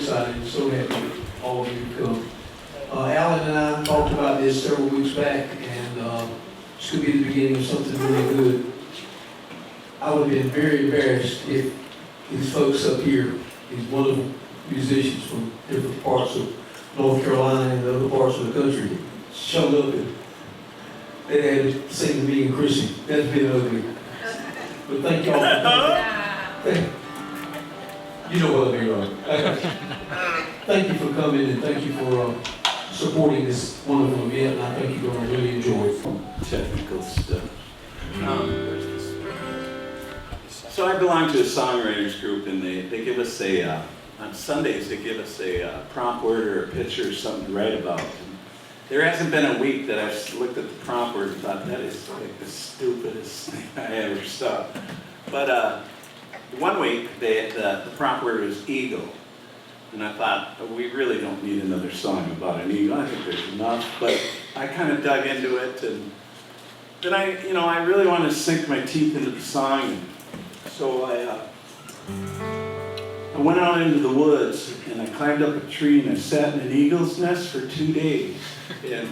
excited and so happy that all of you could come. Alan and I talked about this several weeks back, and this could be the beginning of something really good. I would have been very embarrassed if these folks up here, these wonderful musicians from different parts of North Carolina and other parts of the country, showed up and they had to sing to me and Chrissy. That's been ugly. But thank y'all for coming. You know what I mean, right? Thank you for coming and thank you for supporting this wonderful event. And I think you're going to really enjoy it. Technical stuff. So I belong to a songwriters group, and they give us on Sundays they give us a prompt word or a picture or something to write about. And there hasn't been a week that I've looked at the prompt word and thought, that is like the stupidest thing I ever saw. But one week the prompt word was eagle. And I thought, we really don't need another song about an eagle. I think there's enough. But I kind of dug into it, and then I really wanted to sink my teeth into the song. And so I went out into the woods, and I climbed up a tree, and I sat in an eagle's nest for 2 days. And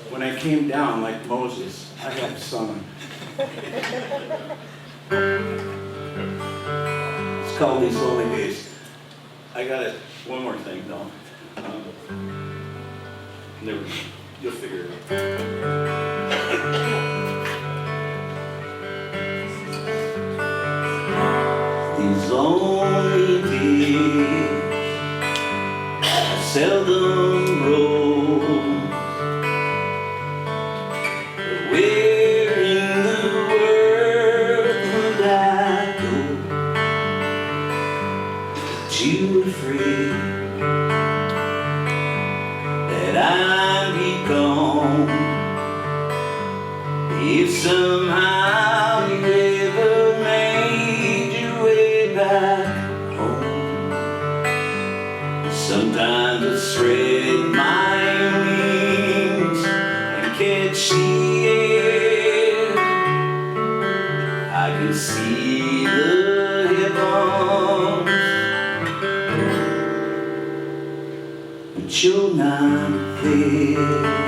when I came down, like Moses, I had a song. It's called These Lonely Days. I got it. One more thing, though. You'll figure it out. These lonely days I seldom roam, but where in the world would I go? Too afraid that I'd be gone if somehow you ever made your way back home. Sometimes I spread my wings and catch the air. I can see the heavens, but you're not there.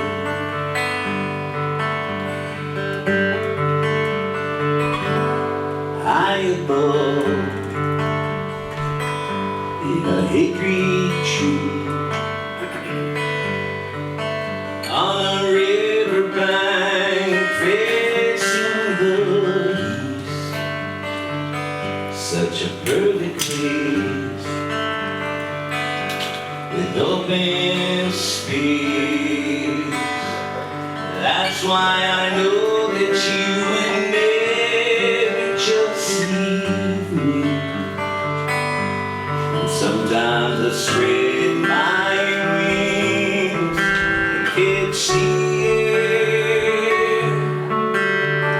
High above in a hickory tree on a riverbank facing the east, such a perfect place with open space. That's why I know that you would never just leave me. And sometimes I spread my wings and catch the air.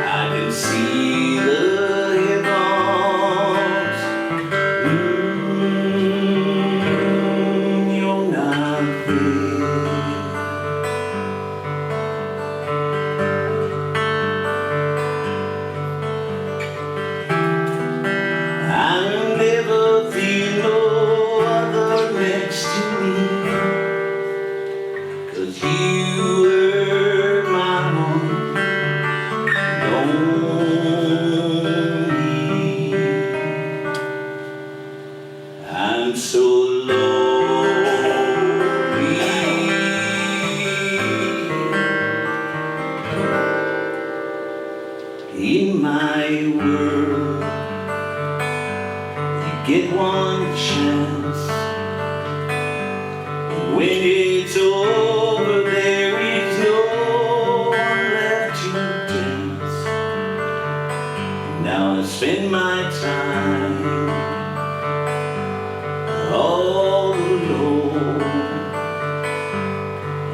I can see the heavens. You're not there. I'll never feel no other next to me, 'cause you were my one and only. I'm so lonely in my world. Get one chance, and when it's over, there is no one left to dance. Now I spend my time all alone,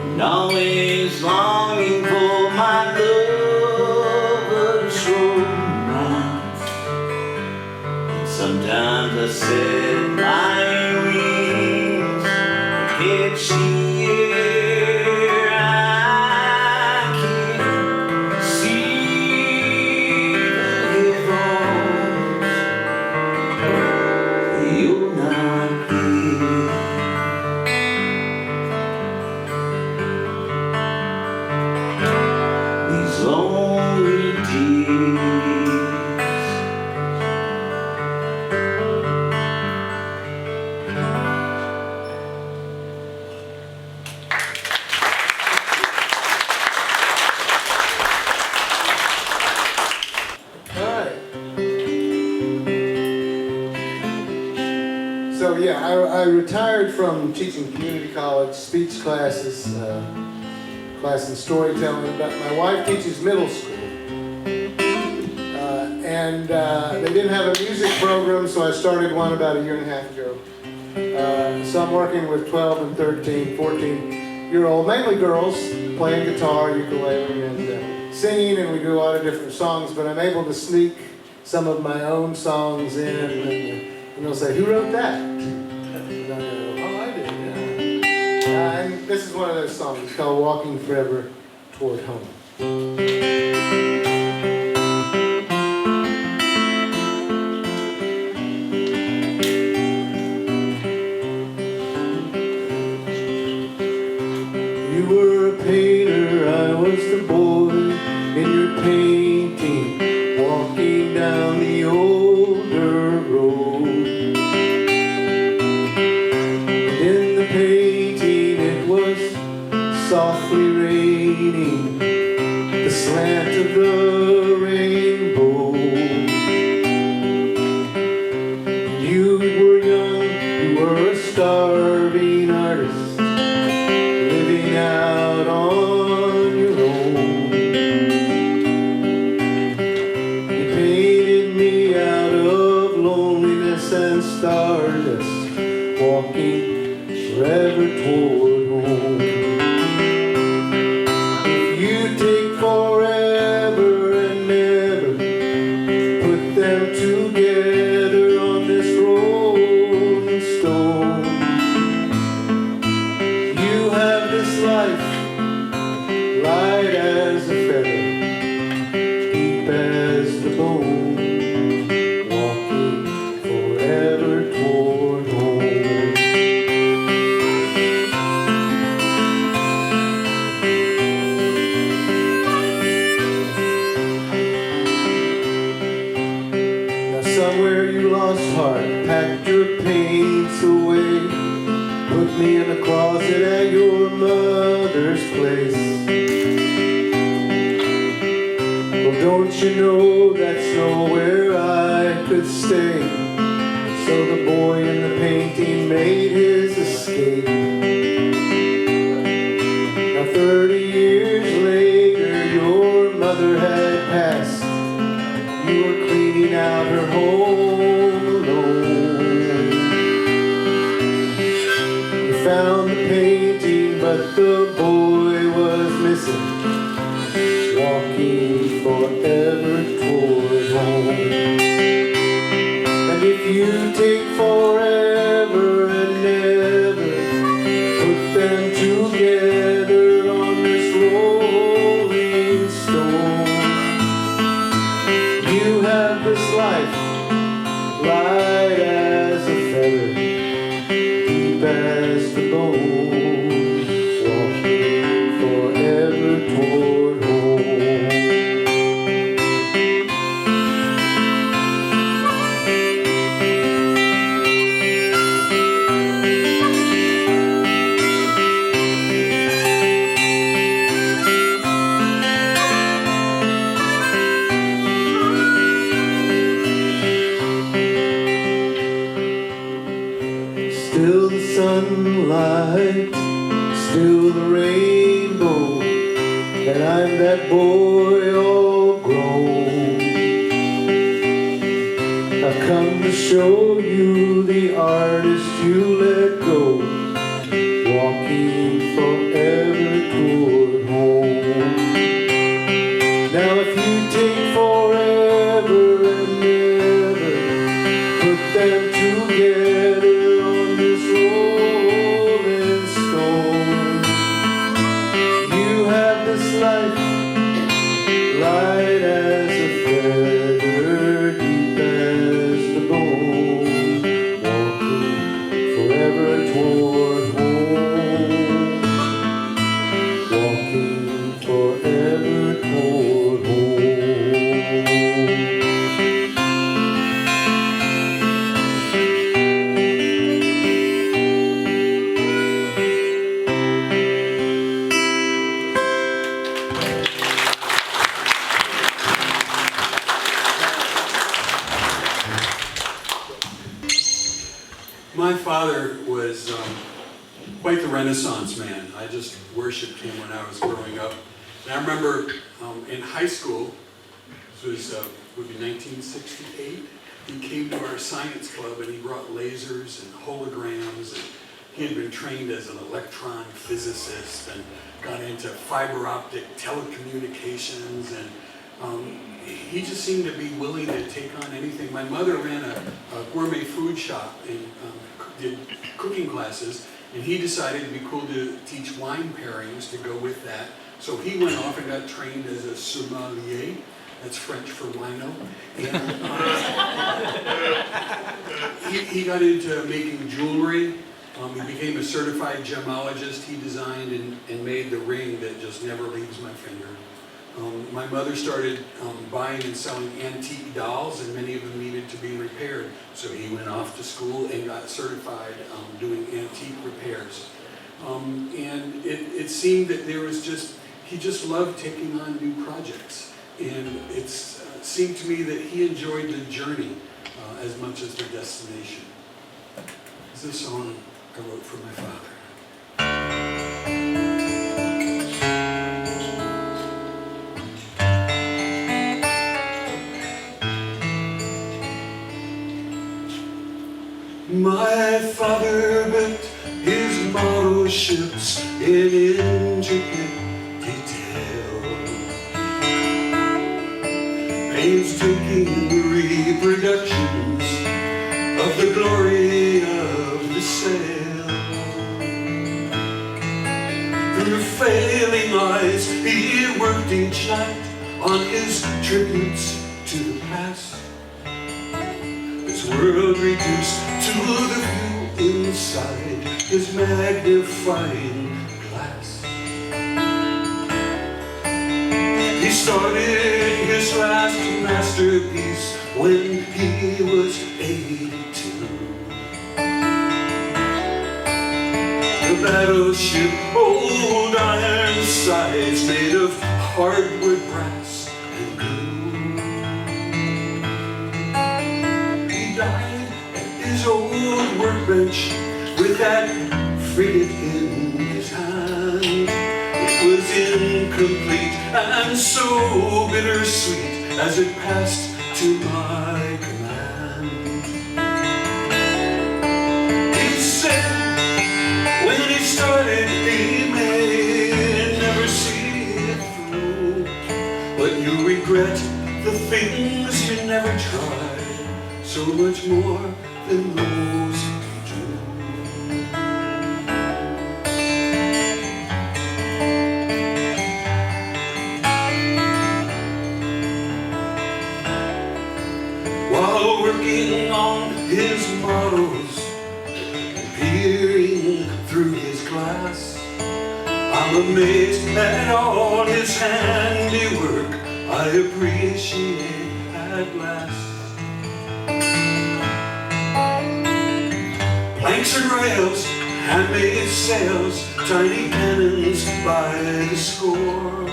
and always longing for my lover's romance. Sometimes I set my wings and catch the air. I can see the heavens. You're not there. I retired from teaching community college speech classes, class in storytelling, but my wife teaches middle school. And they didn't have a music program, so I started one about 1.5 years ago. So I'm working with 12 and 13, 14-year-old, mainly girls, playing guitar, ukulele, and singing, and we do a lot of different songs, but I'm able to sneak some of my own songs in, and they'll say, "Who wrote that?" And I go, "Oh, I did, yeah." And this is one of those songs. It's called "Walking Forever Toward Home." You were a painter, I was the boy in your painting, walking down the old dirt road. And in the painting it was softly raining, the slant of the rainbow. You were young, you were a starving artist, living out on your own. You painted me out of loneliness and stardust, walking forever toward home. If you take forever and never put them together on this rolling stone, you have this life, light as a feather, deep as the bone, walking forever toward home. Now somewhere you lost heart, packed your paints away, put me in a closet at your mother's place. Well, don't you know that's nowhere I could stay? So the boy in the painting made his escape. Now 30 years later, your mother had passed. You were cleaning out her home alone. You found the painting, but the boy was missing, walking forever toward home. And if you take forever and never put them together on this rolling stone, you have this life, light as a feather, deep as the bone, walking forever toward home. Still the sunlight, still the rainbow, and I'm that boy all grown. I've come to show you the artist you let go, walking forever toward home. Now if you take forever and never put them together on this rolling stone, you have this life, light as a feather, deep as the bone, quite the Renaissance man. I just worshipped him when I was growing up. And I remember in high school, this was would be 1968, he came to our science club and he brought lasers and holograms. And he had been trained as an electron physicist and got into fiber optic telecommunications, and he just seemed to be willing to take on anything. My mother ran a gourmet food shop and did cooking classes, and he decided it'd be cool to teach wine pairings to go with that. So he went off and got trained as a sommelier. That's French for wino. And he got into making jewelry. He became a certified gemologist. He designed and made the ring that just never leaves my finger. My mother started buying and selling antique dolls, and many of them needed to be repaired. So he went off to school and got certified doing antique repairs. And it seemed that he just loved taking on new projects. And it seemed to me that he enjoyed the journey as much as the destination. This is a song I wrote for my father. My father built his model ships in intricate detail, painstaking reproductions of the glory of the sail. Through failing eyes, he worked each night on his tributes to the past. This world reduced to the view inside his magnifying glass. He started his last masterpiece when he was 82. The battleship, old iron sides made of hardwood, brass, and glue. He died at his old workbench with that frigate in his hand. It was incomplete and so bittersweet as it passed to my command. He said when he started he may never see it through, but you regret the things you never tried so much more than those you do. While working on his models and peering through his glass, I'm amazed at all his handiwork I appreciate at last. Planks and rails, handmade sails, tiny cannons by the score,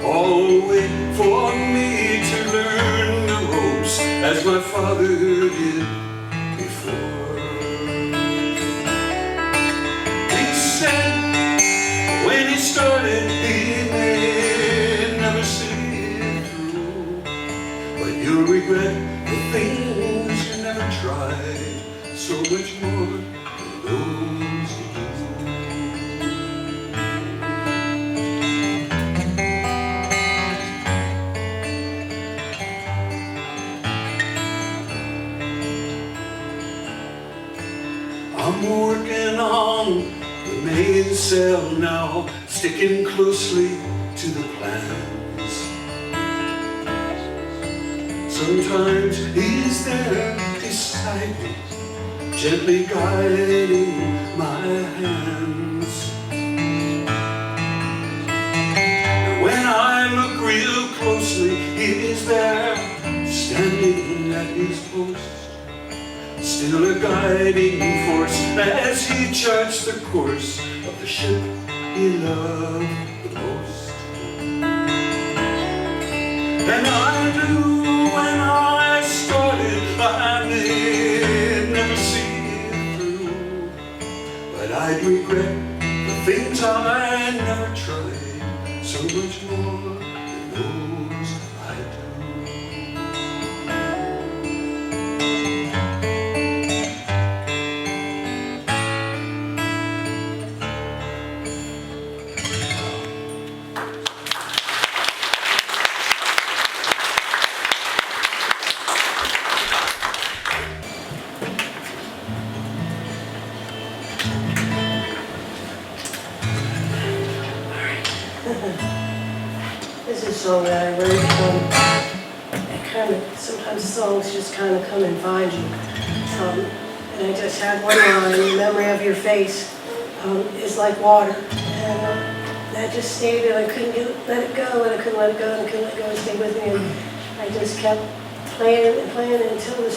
all wait for me to learn the ropes as my father did before. He said when he started he may never see it through, but you'll regret the things you never tried so much more than those you do. I'm working on the mainsail now, sticking closely to the plans. Sometimes he's there beside me, gently guiding my hands. And when I look real closely, he's there, standing at his post, still a guiding force as he charts the course of the ship he loved the most. And I knew when I started I may never see it through, but I'd regret the things I never tried so much more than those I This is a song that I wrote. Sometimes songs just kind of come and find you. And I just had one line, the memory of your face is like water. And that just stayed, and I couldn't let it go, and I couldn't let it go, and I couldn't let it go, and stay with me. And I just kept playing and playing until the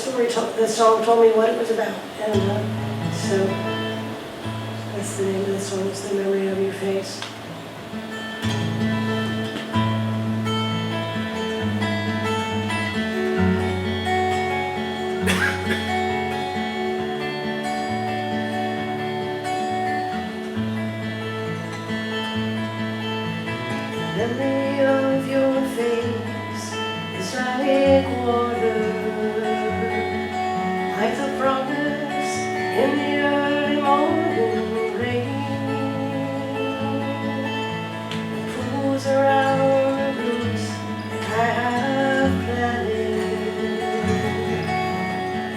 song told me what it was about. And so that's the name of the song, it's the memory of your face. The memory of your face is like water, like the promise in the early morning rain. It pulls around the roots that I have planted.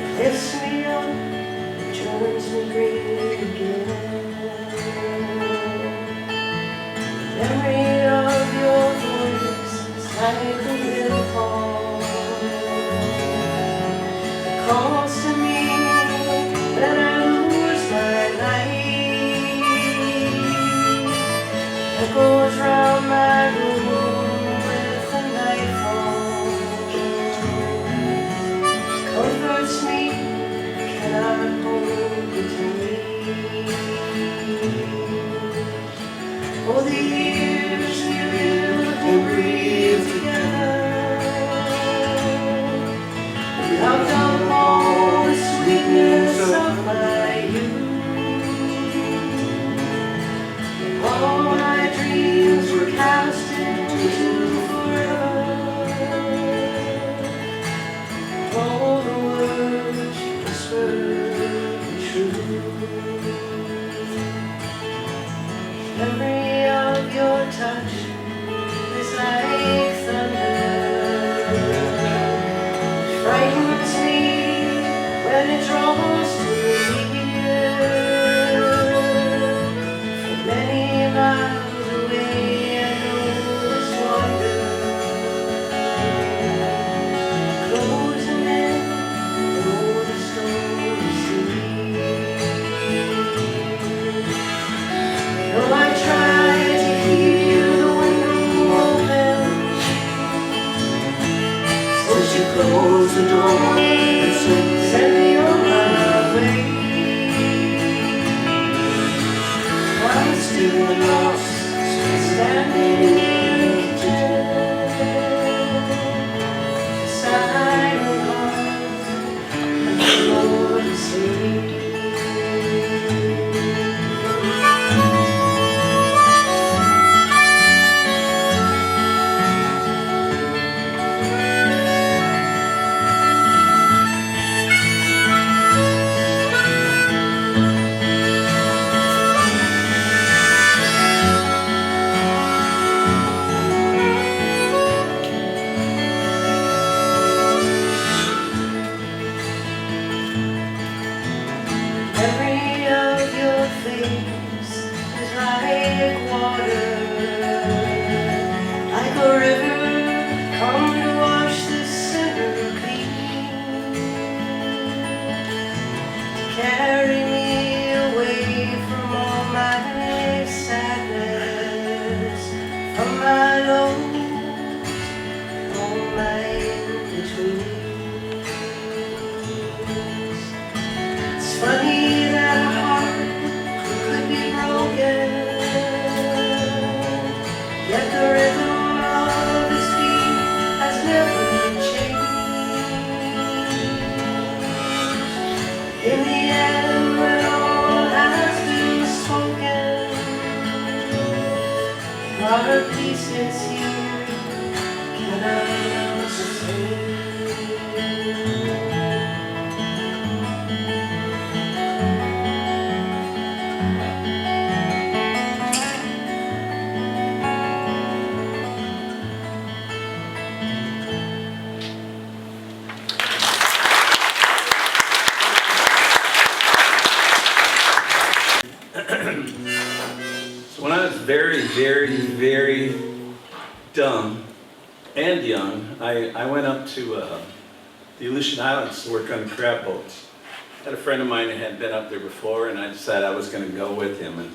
It lifts me up, it turns me green again. Memory of your voice is like a little call. It calls to me when I lose my light. It goes round my room with the nightfall. Comforts me, cannot hold it to me. Oh, the years we lived and breathed together, we loved up all the sweetness of my youth. All my dreams were cast into forever. All the words you whispered were true. Memory of your touch is like thunder. It frightens me when it draws too near. From many miles away I know this wonder. Closing in, oh, the stormy sea. Though I try to keep the window open, so she closed the door and sent me on my way. I'm still lost, standing in the kitchen, beside her heart and the Lord to see. Memory of your face is like water, like a river come to wash the sinner clean, to carry me away from all my sadness, from my lows, all my in-betweens. It's funny that a heart could be broken, yet the rhythm of are pieces here, can I sustain? So when I was very, very, very dumb and young, I went up to the Aleutian Islands to work on the crab boats. I had a friend of mine that had been up there before, and I decided I was going to go with him. And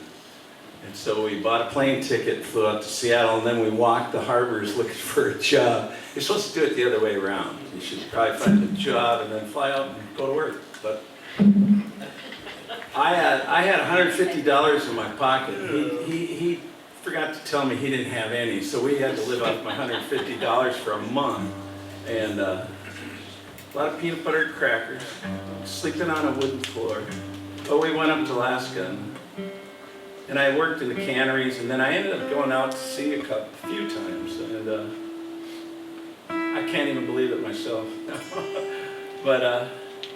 so we bought a plane ticket, flew out to Seattle, and then we walked the harbors looking for a job. You're supposed to do it the other way around. You should probably find a job and then fly out and go to work. But I had $150 in my pocket. He forgot to tell me he didn't have any, so we had to live off my $150 for a month. And a lot of peanut butter crackers, sleeping on a wooden floor. But we went up to Alaska, and I worked in the canneries, and then I ended up going out to sea a few times. And I can't even believe it myself. But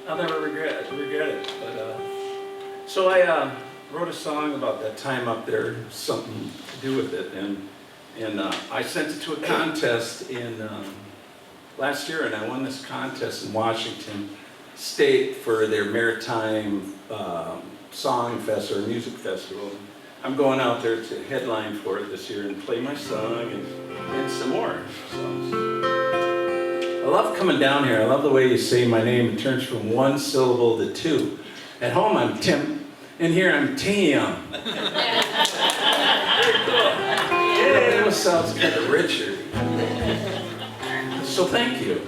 I'll never regret it. But so I wrote a song about that time up there, something to do with it, and I sent it to a contest in last year, and I won this contest in Washington State for their Maritime Song Fest or Music Festival. I'm going out there to headline for it this year and play my song and some more songs. I love coming down here. I love the way you say my name. It turns from one syllable to two. At home I'm Tim, and here I'm Tim. Very cool. Yeah, it sounds kind of richer. So thank you.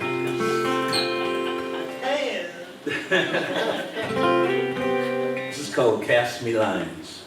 This is called Cast Me Lines.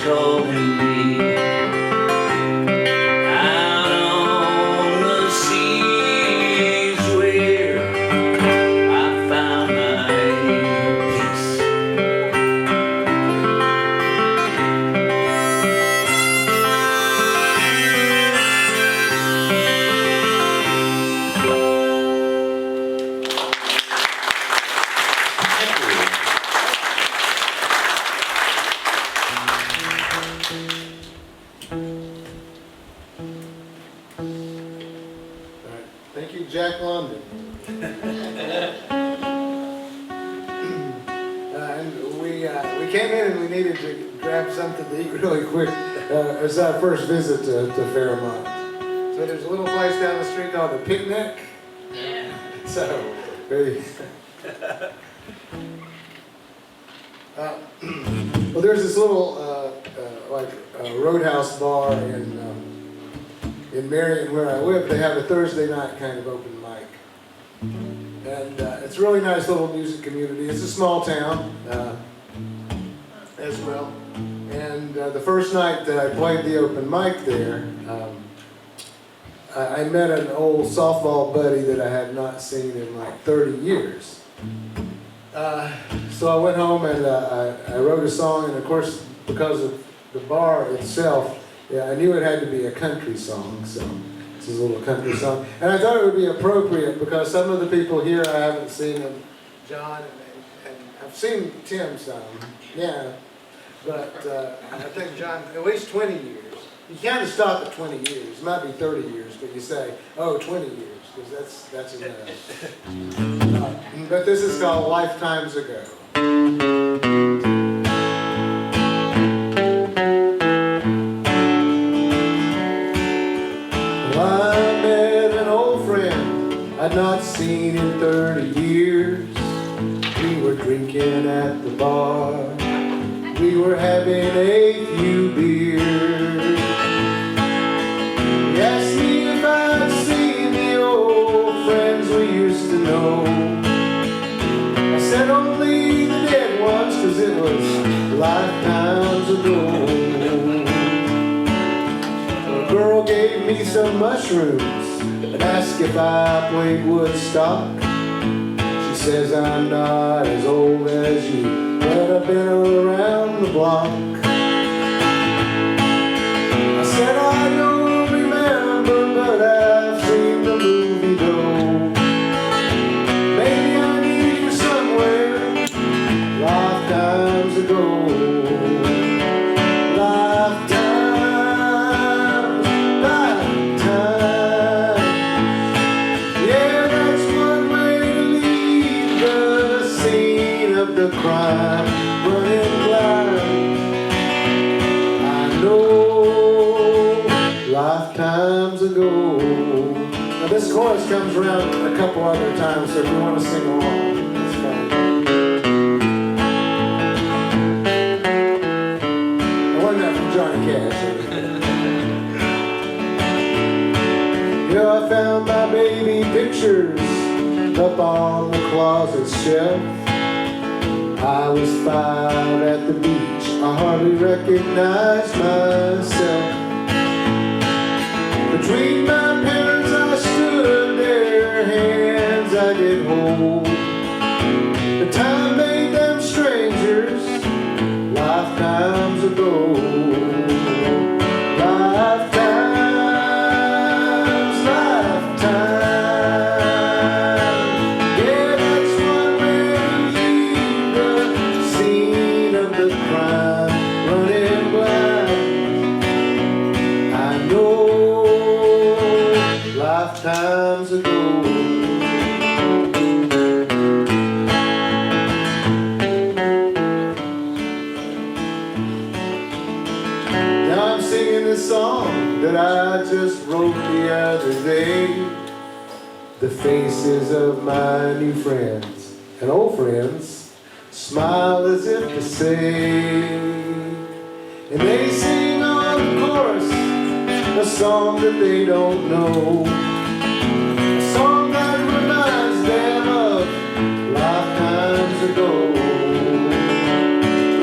calling me. Out on the seas where I found my peace. All right. Thank you, Jack London. And we came in and we needed to grab something to eat really quick. It's our first visit to Fairmont. So there's a little place down the street called the Picnic. Yeah. So, very. Well, there's this little like roadhouse bar in Marion where I live. They have a Thursday night kind of open mic, and it's a really nice little music community. It's a small town as well. And the first night that I played the open mic there, I met an old softball buddy that I had not seen in like 30 years. So I went home and I wrote a song, and of course, because of the bar itself, I knew it had to be a country song, so this is a little country song. And I thought it would be appropriate because some of the people here I haven't seen, and John, and I've seen Tim some, yeah, but I think John, at least 20 years. You kind of stop at 20 years, it might be 30 years, but you say, oh, 20 years. Because that's enough. But this is called Lifetimes Ago. Well, I met an old friend I'd not seen in 30 years. We were drinking at the bar. We were having a few beers. He asked me if I'd seen the old friends we used to know. I said only the dead ones, 'cause it was lifetimes ago. A girl gave me some mushrooms and asked if I played Woodstock. She says I'm not as old as you, but I've been around the block. I said I don't remember, but I've seen the movie though. Maybe I need you somewhere, lifetimes ago. Lifetimes, lifetimes. Yeah, that's one way to leave the scene of the crime. Running blind, I know, lifetimes ago. Now this chorus comes around a couple other times, so if you want to sing along, it's fine. I won that from Johnny Cash. Yeah, I found my baby pictures up on the closet shelf. I was 5 at the beach, I hardly recognized myself. Between my parents I stood, their hands I did hold. The time made them strangers, lifetimes ago. Lifetimes, lifetimes. Yeah, that's one way to leave the scene of the crime. Running blind, I know, lifetimes ago. Now I'm singing this song that I just wrote the other day. The faces of my new friends and old friends smile as if to say, and they sing on the chorus a song that they don't know, a song that reminds them of lifetimes ago.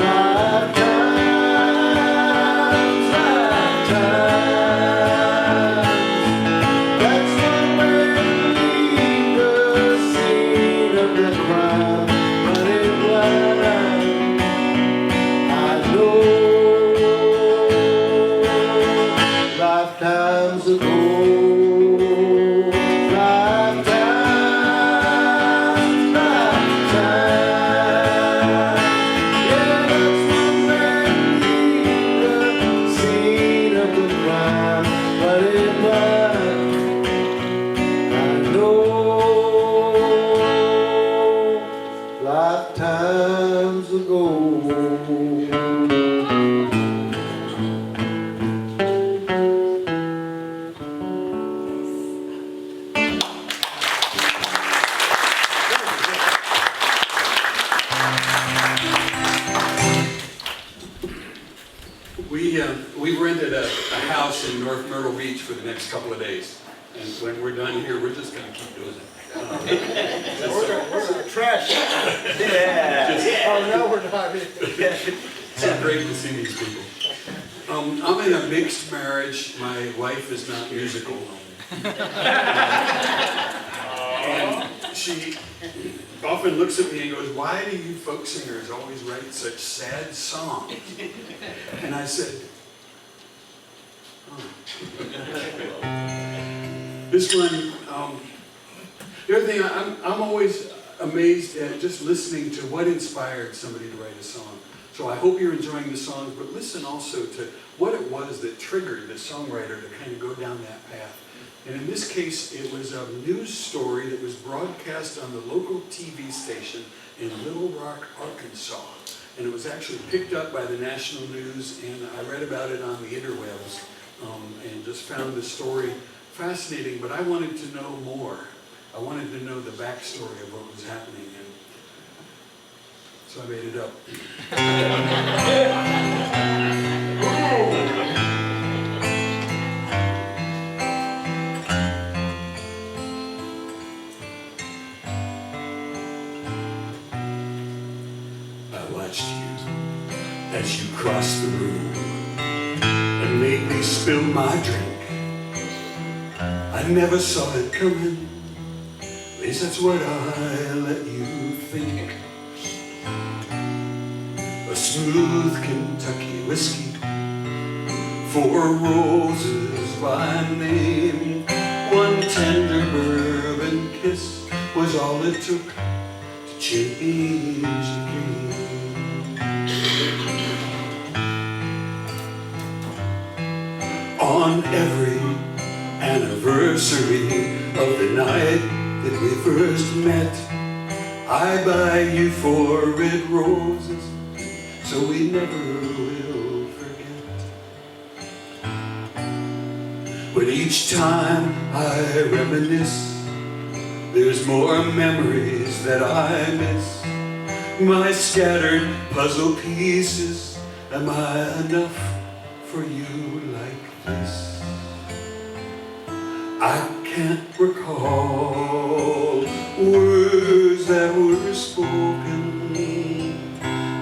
Lifetimes, We rented a house in North Myrtle Beach for the next couple of days. And when we're done here, we're just gonna keep doing it. We're gonna trash. Yeah. Oh, no, we're not. It's so great to see these people. I'm in a mixed marriage. My wife is not musical. And she often looks at me and goes, "Why do you folk singers always write such sad songs?" And I said, "Oh." This one, the other thing, I'm always amazed at just listening to what inspired somebody to write a song. So I hope you're enjoying the songs, but listen also to what it was that triggered the songwriter to kind of go down that path. And in this case, it was a news story that was broadcast on the local TV station in Little Rock, Arkansas. And it was actually picked up by the national news, and I read about it on the interwebs, and just found the story fascinating, but I wanted to know more. I wanted to know the backstory of what was happening, and so I made it up. I watched you as you crossed the room and made me spill my drink. I never saw it coming, at least that's what I let you think. A smooth Kentucky whiskey, 4 roses by name, 1 tender bourbon kiss was all it took to change the game. On every anniversary of the night that we first met, I buy you 4 red roses so we never will forget. But each time I reminisce, there's more memories that I miss. My scattered puzzle pieces, am I enough for you like this? I can't recall words that were spoken.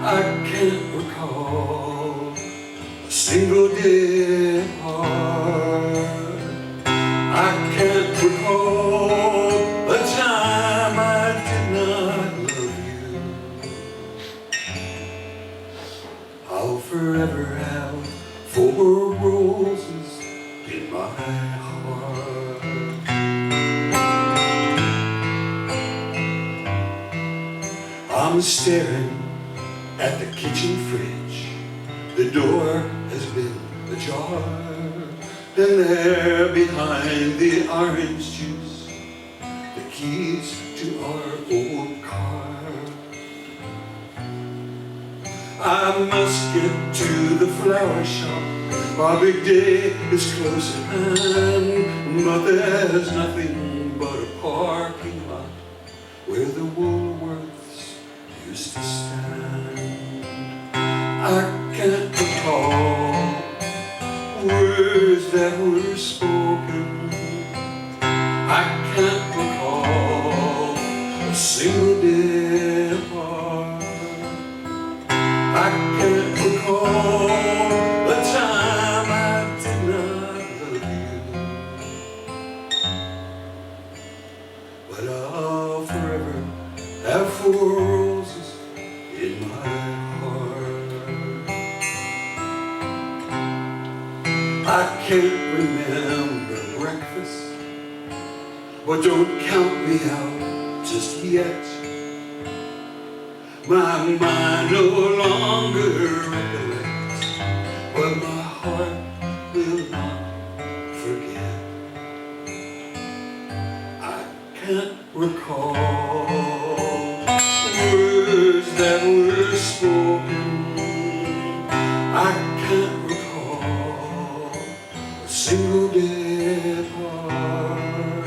I can't recall a single day apart. I can't recall a time I did not love you. I'll forever have 4 roses in my heart. I'm staring at the kitchen fridge. The door has been ajar, and there behind the orange juice, the keys to our old car. I must get to the flower shop. Our big day is close at hand, but there's nothing but a parking lot where the Woolworths used to stand. I can't recall words that were spoken. I can't recall a single day apart. I can't recall a time I did not love you. But I'll forever have 4 roses in my heart. I can't remember breakfast, but don't count me out just yet. My mind no longer recollects, but my heart will not forget. I can't recall words that were spoken. I can't recall a single day apart.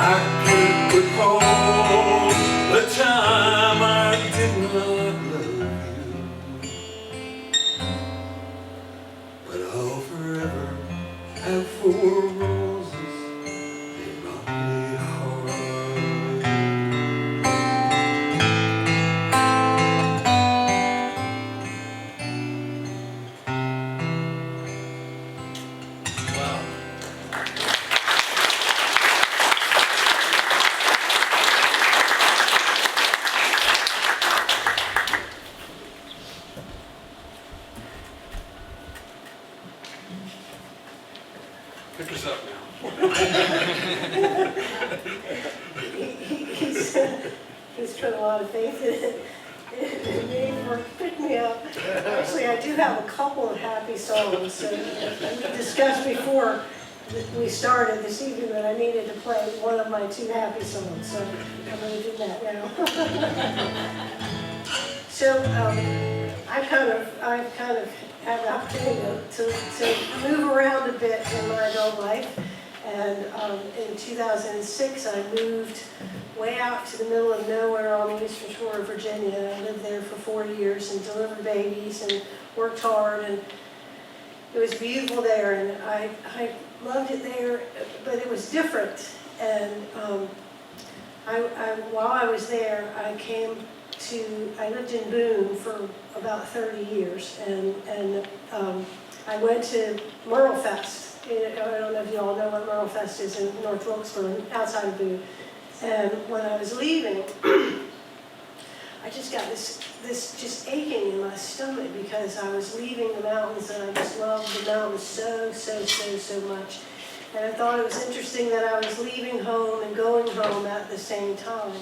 I can't recall a time I did not love you. were roses in my heart. Pick us up now. He's put a lot of faith in me for pick me up. Actually, I do have a couple of happy songs. So we discussed before we started this evening that I needed to play one of my two happy songs. So I'm going to do that now. So I've kind of had the opportunity to move around a bit in my adult life. And in 2006, I moved way out to the middle of nowhere on the eastern shore of Virginia. I lived there for 4 years and delivered babies and worked hard. And it was beautiful there, and I loved it there, but it was different. And while I was there, I lived in Boone for about 30 years, and I went to Myrtle Fest. I don't know if you all know what Myrtle Fest is in North Wilkesboro, outside of Boone. And when I was leaving, I just got this just aching in my stomach because I was leaving the mountains, and I just loved the mountains so much. And I thought it was interesting that I was leaving home and going home at the same time.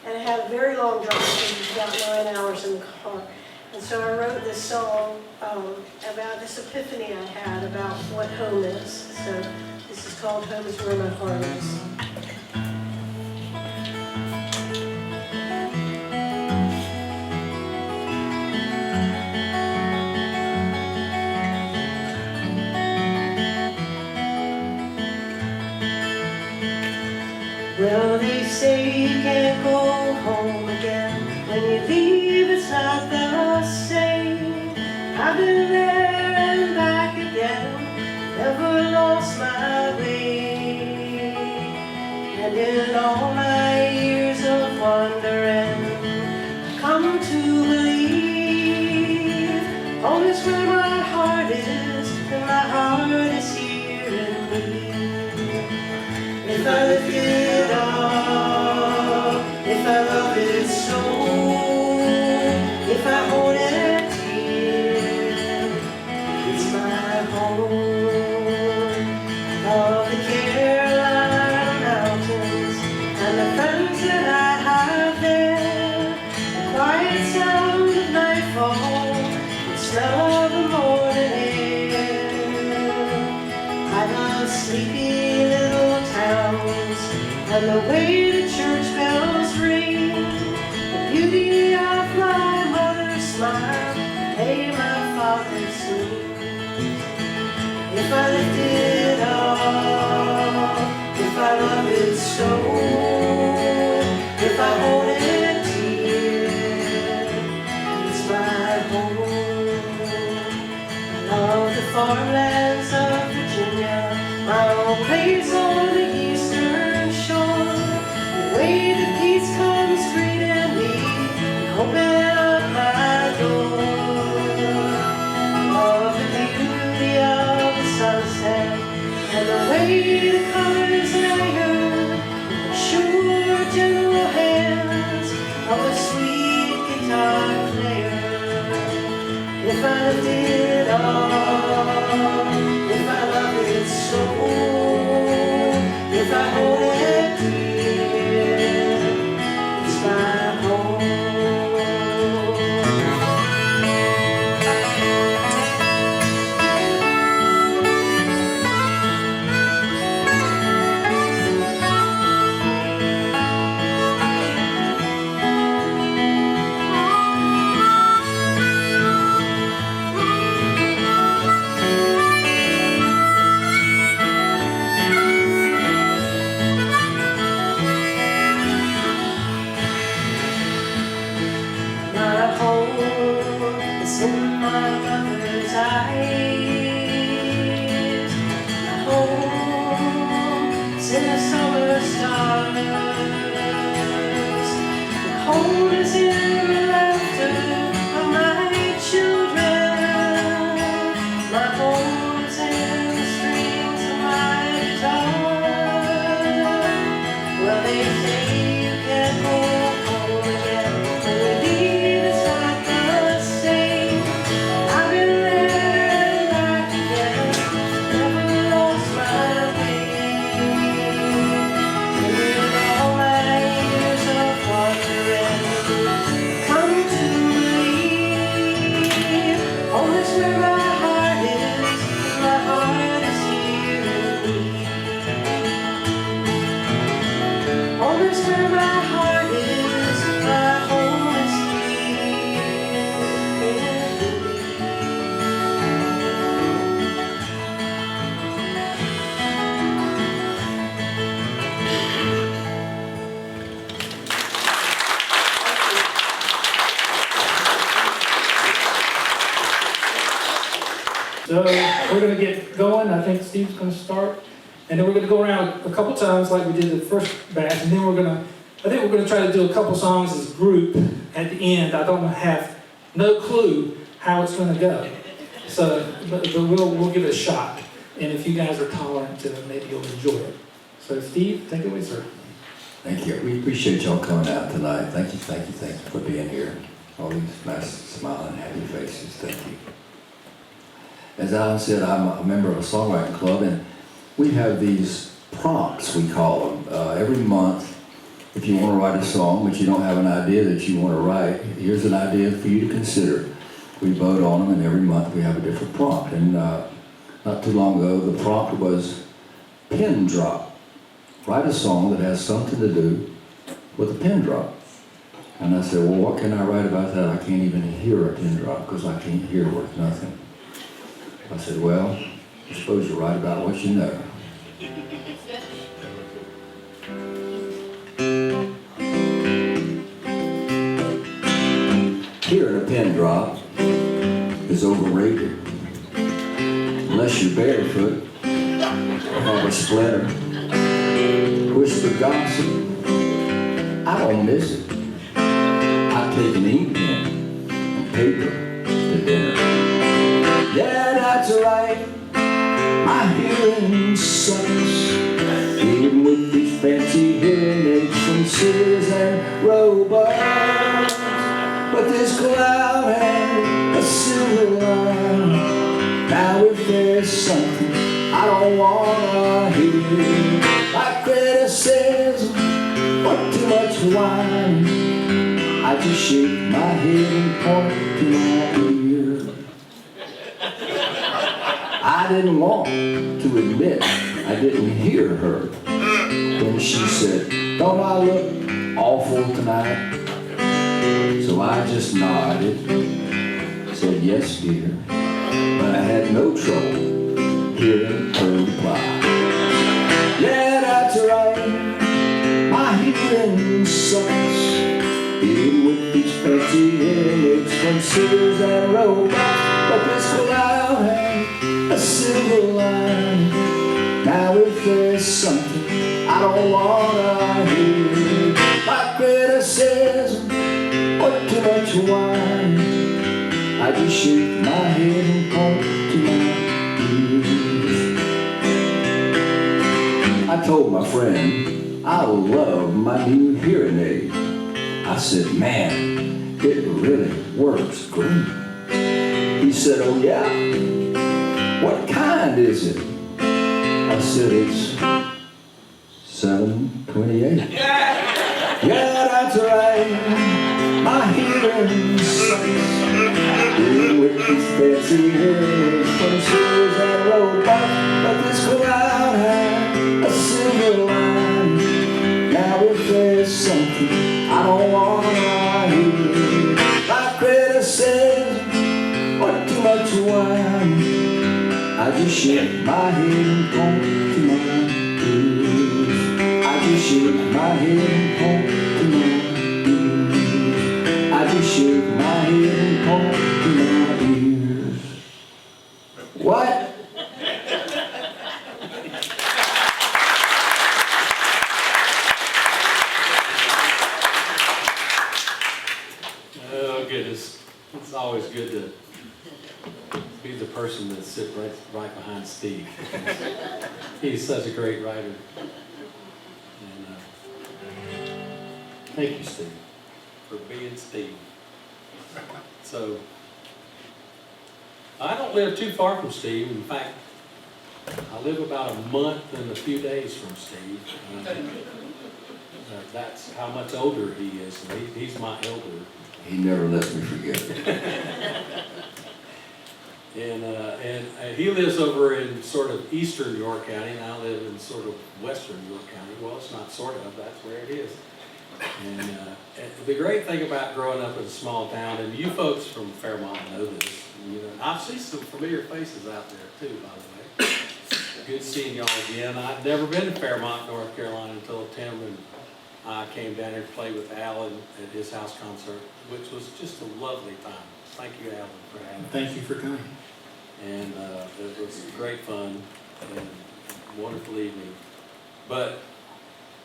And I had a very long drive, it was about 9 hours in the car. And so I wrote this song about this epiphany I had about what home is. So this is called Home is Where My Heart Is. Well, they say you can't go home again. When you leave, it's not the same. I've been there and back again, never lost my way. And in all my years of wandering, I've come to believe home is where my heart is, and my heart is here in me. If I lift it up, if I love it so, if I hold it dear, it's my home. Love the Carolina mountains and the friends that I have there, the quiet sound of nightfall, the smell of the morning air. I love sleepy little towns and the way the church bells ring, the beauty of my mother's smile, hey, my father's sing. If I lift it up, if I love it so, if I hold it dear, it's my home. I love the farmlands of Virginia, my own place on the eastern shore. The way the peace comes greeting me, open up my door. I love the beauty of the sunset and the way the colors layer, the sure gentle hands of a sweet guitar player. If I lift it up, if I love it so, if I hold it dear, it's my home. is in the laughter of my children. My home is in the strings of my guitar. Well, they say you can't go home again, and the lead is not the same. I've been there and back again, never lost my way. And with all my years of wandering, come to believe, home is where my heart is, my heart is here in me. Home is where my heart is, my home is here in me. So we're going to get going. I think Steve's going to start. And then we're going to go around a couple times like we did the first batch. And then I think we're going to try to do a couple songs as a group at the end. I don't have no clue how it's going to go. So, but we'll give it a shot. And if you guys are tolerant to it, maybe you'll enjoy it. So Steve, take it away, sir. Thank you. We appreciate y'all coming out tonight. Thank you for being here. All these nice, smiling, happy faces. Thank you. As Alan said, I'm a member of a songwriting club, and we have these prompts, we call them. Every month, if you want to write a song, but you don't have an idea that you want to write, here's an idea for you to consider. We vote on them, and every month we have a different prompt. And not too long ago, the prompt was pin drop. Write a song that has something to do with a pin drop. And I said, well, what can I write about that? I can't even hear a pin drop because I can't hear worth nothing. I said, well, I suppose you write about what you know. Hearing a pin drop is overrated. Unless you're barefoot or have a splinter. Whisper gossip, I don't miss it. I take an ink pen and paper to dinner. Yeah, that's right, my hearing sucks. Even with these fancy hearing aids from Sears and Roebuck. But this cloud had a silver line. Now if there's something I don't wanna hear, like criticism or too much wine, I just shake my head and point to my ear. I didn't want to admit I didn't hear her when she said, don't I look awful tonight? So I just nodded, said yes dear, but I had no trouble hearing her reply. Yeah, that's right, my hearing sucks. Even with these fancy hearing aids from Sears and Roebuck. But this cloud had a silver line. Now if there's something I don't wanna hear, like criticism or too much wine, I just shake my head and point to my ears. I told my friend I love my new hearing aid. I said, man, it really works great. He said, oh yeah? What kind is it? I said, it's 728. Yeah, that's right, my hearing sucks. Even with these fancy hearing from Sears and Roebuck. But this cloud had a silver line. Now if there's something I don't wanna hear, like criticism or too much wine, I just shake my head and point to my ears. I just shake my head and point to my ears. I just shake my head and point to my ears. What? always good to be the person that sits right behind Steve. He's such a great writer. And thank you, Steve, for being Steve. So, I don't live too far from Steve. In fact, I live about a month and a few days from Steve. That's how much older he is. He's my elder. He never lets me forget. And he lives over in sort of eastern York County, and I live in sort of western York County. Well, it's not sort of, that's where it is. And the great thing about growing up in a small town, and you folks from Fairmont know this, you know, I've seen some familiar faces out there too, by the way. Good seeing y'all again. I'd never been to Fairmont, North Carolina until Tim and I came down here to play with Alan at his house concert, which was just a lovely time. Thank you, Alan, for having me. Thank you for coming. And it was great fun and wonderful evening. But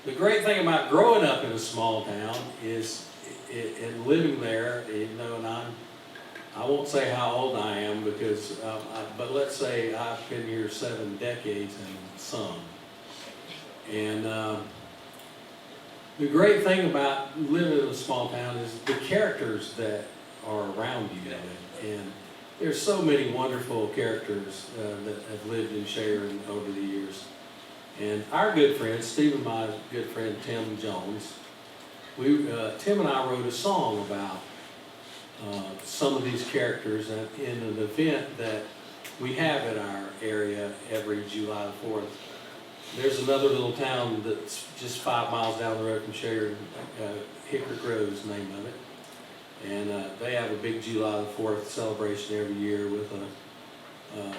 the great thing about growing up in a small town is, and living there, you know, and I won't say how old I am because, but let's say I've been here 7 decades and some. And the great thing about living in a small town is the characters that are around you. And there's so many wonderful characters that have lived in Sharon over the years. And our good friend, Steve and my good friend Tim Jones, Tim and I wrote a song about some of these characters in an event that we have in our area every July the 4th. There's another little town that's just 5 miles down the road from Sharon, Hickory Grove is the name of it. And they have a big July the 4th celebration every year with a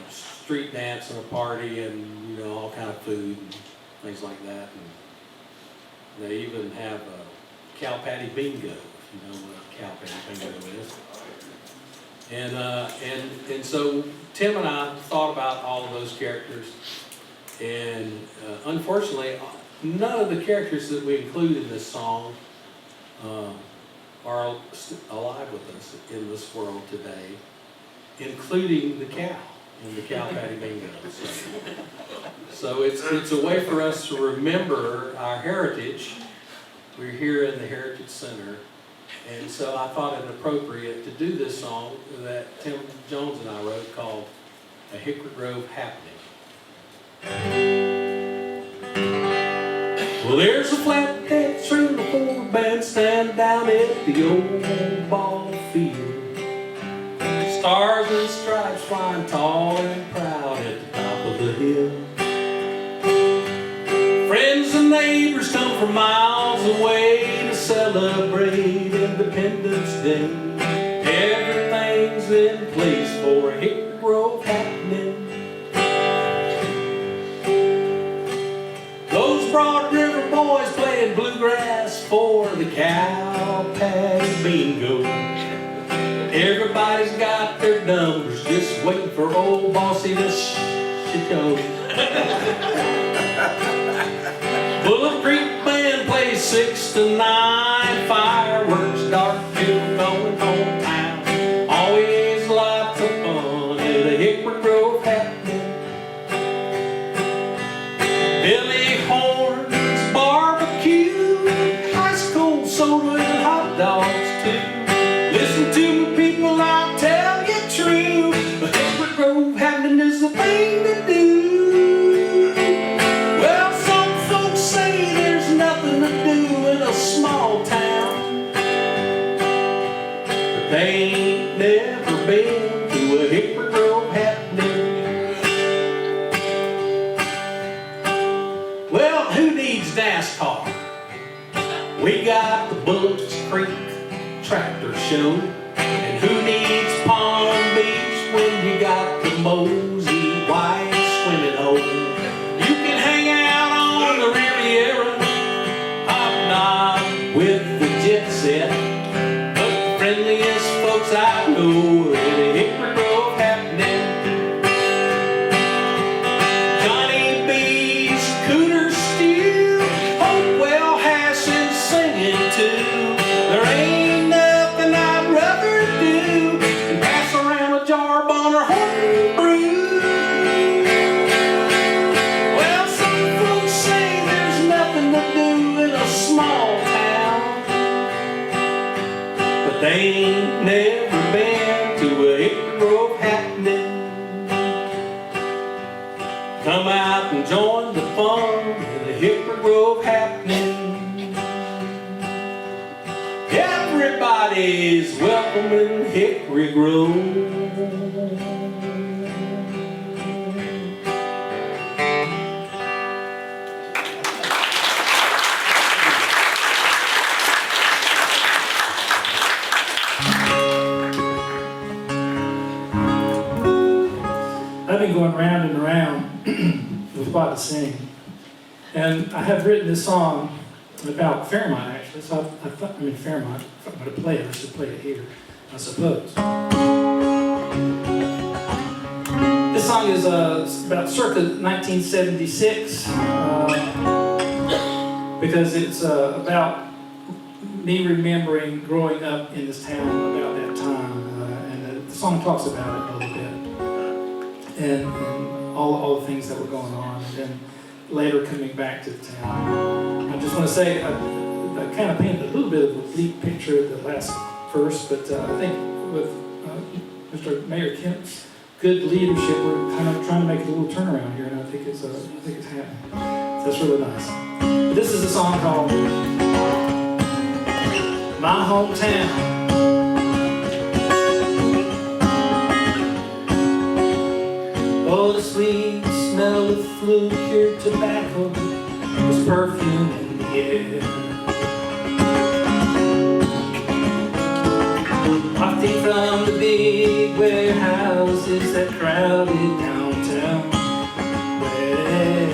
street dance and a party and, you know, all kind of food and things like that. And they even have a cow patty bingo, if you know what a cow patty bingo is. And so Tim and I thought about all of those characters. And unfortunately, none of the characters that we include in this song are alive with us in this world today, including the cow in the cow patty bingo. So it's a way for us to remember our heritage. We're here in the Heritage Center, and so I thought it appropriate to do this song that Tim Jones and I wrote called A Hickory Grove Happening. Well, there's a flathead string before the band stand down at the old ball field. Stars and stripes flying tall and proud at the top of the hill. Friends and neighbors come from miles away to celebrate Independence Day. Everything's in place for a Hickory Grove happening. Those Broad River boys playing bluegrass for the cow patty bingo. Everybody's got their numbers, just waiting for old Bossy to show. Bullet Creek Band plays 6 to 9, fireworks dark till going home time. Always lots of fun at a Hickory Grove happening. Billy Horn's barbecue, ice cold soda and hot dogs too. Listen to me people, I'll tell you true, a Hickory Grove happening is the thing to do. Well, some folks say there's nothing to do in a small town, but they ain't never been to a Hickory Grove happening. Well, who needs NASCAR? We got the Bullocks Creek Tractor Show. And who needs Palm Beach when you got the Mosey White swimming hole? You can hang out on the Riviera, hobnob with the jet set. But the friendliest folks I know are at a Hickory Grove happening. Johnny B's Cooter Stew, Hopewell Hasson's singing too. There ain't nothing I'd rather Come out and join the fun in the Hickory Grove happening. Everybody's welcome in Hickory Grove. I've been going round and around with what to sing. And I have written this song about Fairmont, actually. So I thought, Fairmont, if I'm going to play it, I should play it here, I suppose. This song is about circa 1976, because it's about me remembering growing up in this town about that time. And the song talks about it a little bit. And all the things that were going on, and then later coming back to the town. I just want to say, I kind of painted a little bit of a bleak picture of the last verse, but I think with Mr. Mayor Kemp's good leadership, we're kind of trying to make a little turnaround here, and I think it's happening. So that's really nice. But this is a song called My Hometown. Oh, the sweet smell of flue-cured tobacco was perfume in the air. Wafting from the big warehouses that crowded downtown. Where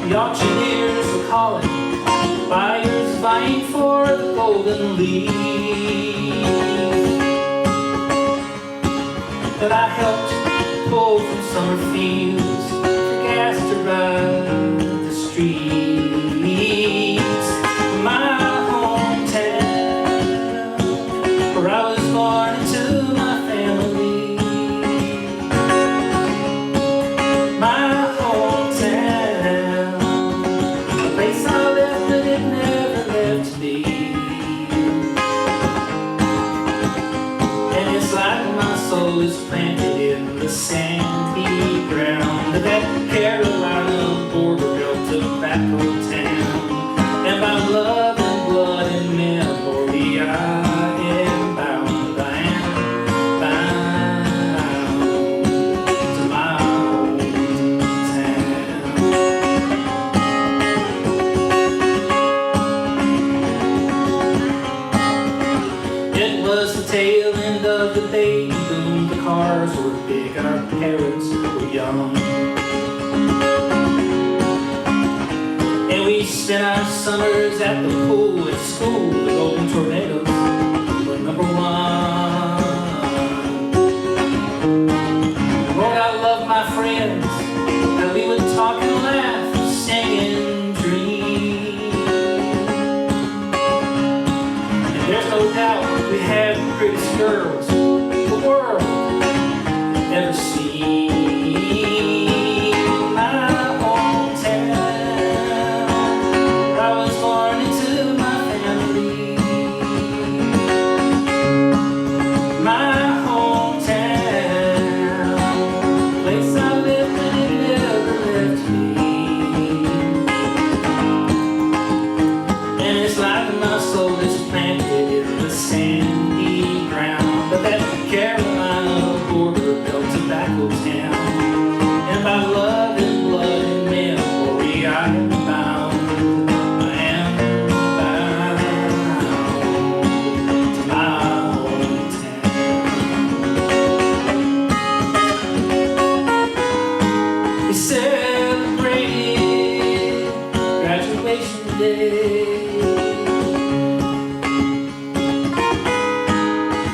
the auctioneers were calling, buyers vying for the golden leaf that I helped pull from summer fields for gas to ride the streets. My hometown, where I was born into my family. My hometown, a place I left but it never left me. And it's like my soul is planted in the sandy ground of that Carolina border belt tobacco town. And by love and blood and memory I am bound, I am bound to my hometown. It was the tail end of the baby boom. The cars were big and our parents were young. And we spent our summers at the pool at school. The Golden Tornadoes were number one. Lord, I love my friends, and we would talk and laugh, sing and dream. And there's no doubt we had the prettiest girls the world never seen. My hometown, I was born into my family. My hometown, place I lived and it never left me. And it's like my soul is planted in the sandy ground, but that Carolina border belt tobacco town. And by love and blood and memory I am bound, I am bound to my hometown. We celebrated graduation day.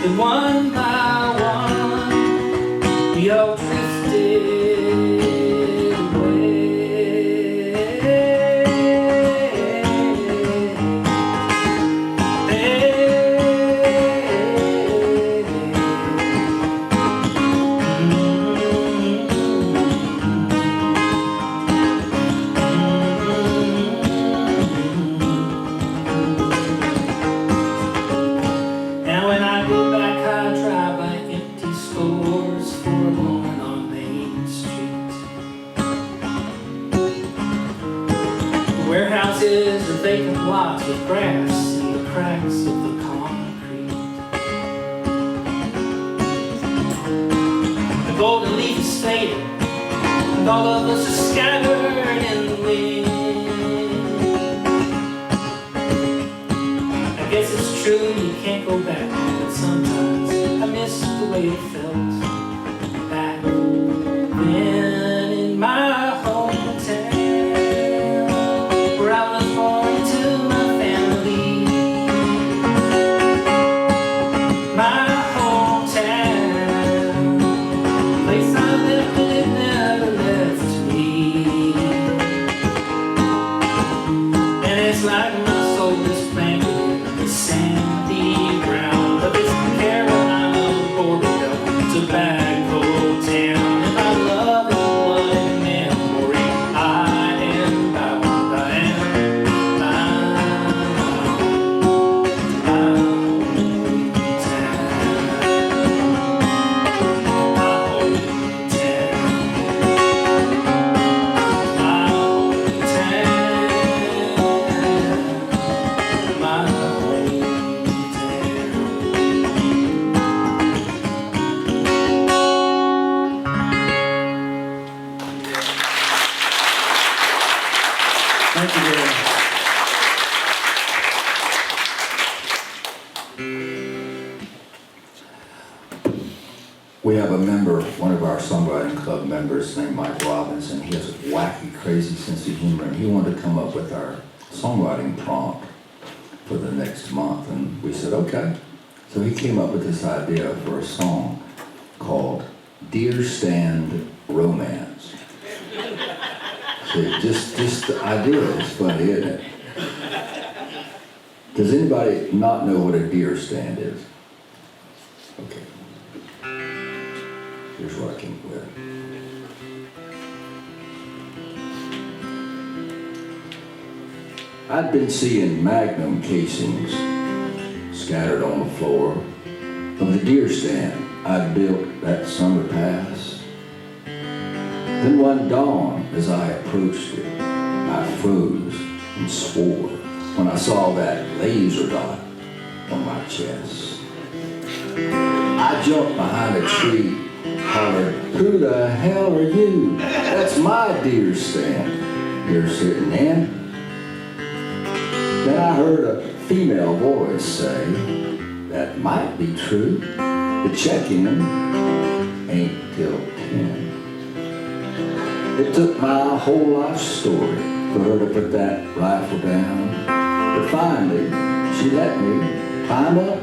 And one by one, we all drifted away. Now when I go back, I drive by empty stores for a woman on Main boxes or vacant lots with grass in the cracks of the concrete. The golden leaf is faded, and all of us are scattered in the wind. I guess it's true you can't go back, but sometimes I miss the way it felt back then in my hometown, where I was born to my family. My hometown, place I left but it never left me. And it's like my soul is planted in the sandy ground of this Carolina border tobacco town. And I love it, what a memory. I am bound, I am my Thank you very much. We have a member, one of our songwriting club members named Mike Robinson. He has a wacky, crazy sense of humor, and he wanted to come up with our songwriting prompt for the next month, and we said, okay. So he came up with this idea for a song called Deer Stand Romance. See, just the idea is funny, isn't it? Does anybody not know what a deer stand is? Okay. Here's what I came up with. I'd been seeing magnum casings scattered on the floor of the deer stand I'd built that summer past. Then one dawn, as I approached it, I froze and swore when I saw that laser dot on my chest. I jumped behind a tree, hollered, "Who the hell are you? That's my deer stand you're sitting in." Then I heard a female voice say, "That might be true. The check-in ain't till 10. It took my whole life story for her to put that rifle down, but finally she let me climb up.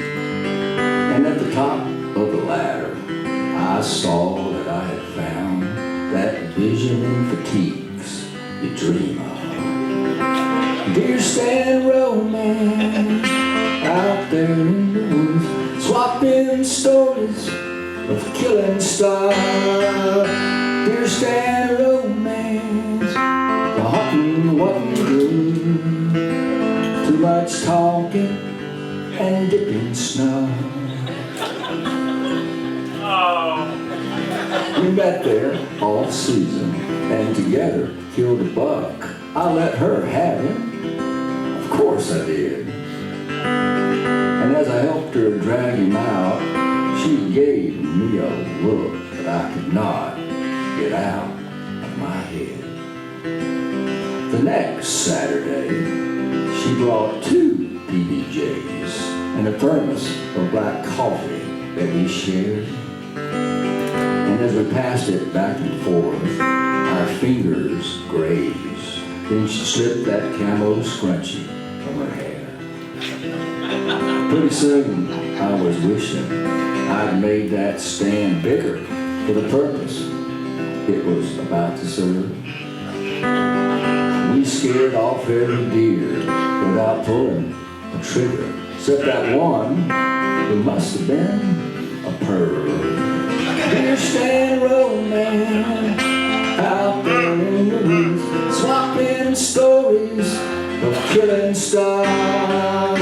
And at the top of the ladder, I saw that I had found that vision in fatigues you dream of. Deer stand romance out there in the woods, swapping stories of killing style. Deer stand romance, the hunting wasn't good. Too much talking and dipping snow. We met there all season and together killed a buck. I let her have him. Of course I did. And as I helped her drag him out, she gave me a look that I could not get out of my head. The next Saturday, she brought 2 PBJs and a thermos of black coffee that we shared. And as we passed it back and forth, our fingers grazed. Then she slipped that camo scrunchie from her hair. Pretty soon, I was wishing I'd made that stand bigger for the purpose it was about to serve. We scared off every deer without pulling a trigger, except that one who must have been a perv. Deer stand romance out there in the woods, swapping stories of killing style.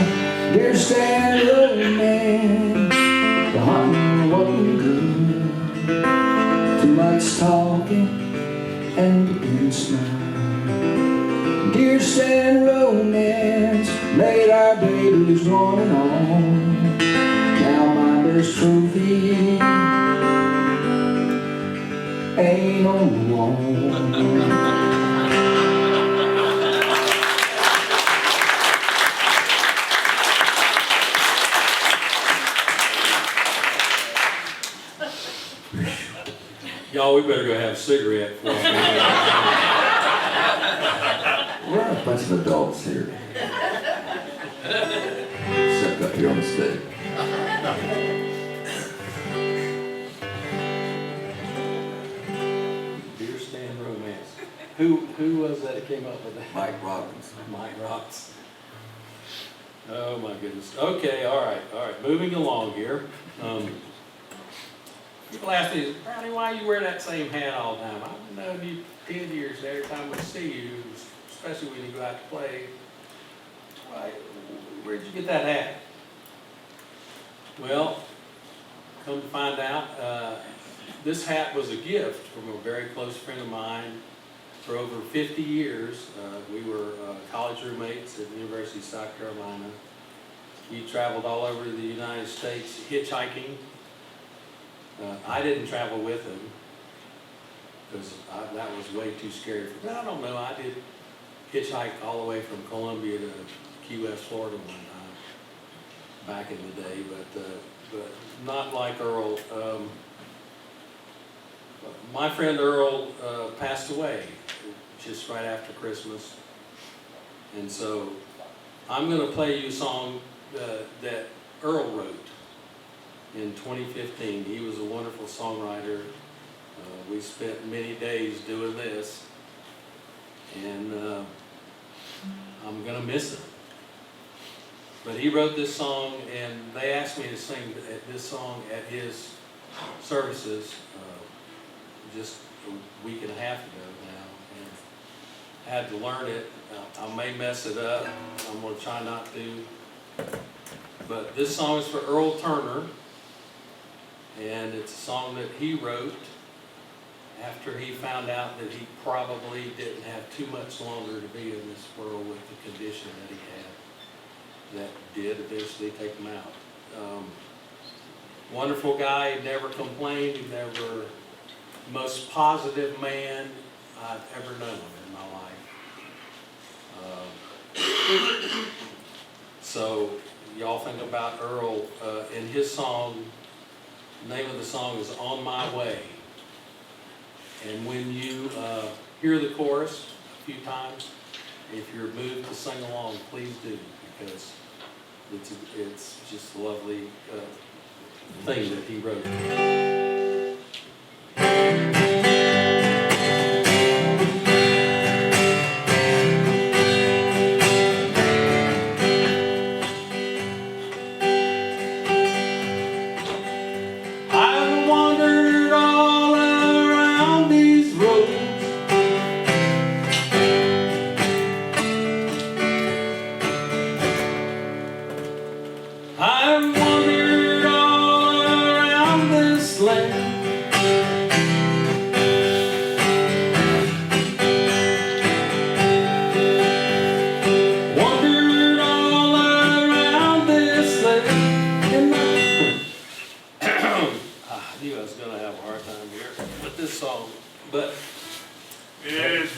Deer stand romance, the hunting wasn't good. Too much talking and dipping snow. Dear stand romance made our babies one and all. Now my best trophy ain't on the wall. Y'all, we better go have a cigarette for a minute. We're a bunch of adults here. Except up here on the stage. Dear Stan Romance. Who was that came up with that? Mike Robbins. Mike Robbins. Oh my goodness. Okay, all right. Moving along here. People ask me, Brownie, why you wear that same hat all the time? I've known you 10 years, and every time we see you, especially when you go out to play, where'd you get that hat? Well, come to find out, this hat was a gift from a very close friend of mine. For over 50 years, we were college roommates at the University of South Carolina. He traveled all over the United States hitchhiking. I didn't travel with him because that was way too scary for me. I don't know, I did hitchhike all the way from Columbia to Key West, Florida one time back in the day, but not like Earl. My friend Earl passed away just right after Christmas, and so I'm going to play you a song that Earl wrote in 2015. He was a wonderful songwriter. We spent many days doing this, and I'm going to miss him. But he wrote this song, and they asked me to sing this song at his services just a week and a half ago now, and I had to learn it. I may mess it up. I'm going to try not to. But this song is for Earl Turner, and it's a song that he wrote after he found out that he probably didn't have too much longer to be in this world with the condition that he had that did eventually take him out. Wonderful guy. He never complained. He never... most positive man I've ever known in my life. So y'all think about Earl and his song. The name of the song is On My Way. And when you hear the chorus a few times, if you're moved to sing along, please do, because it's just a lovely thing that he wrote.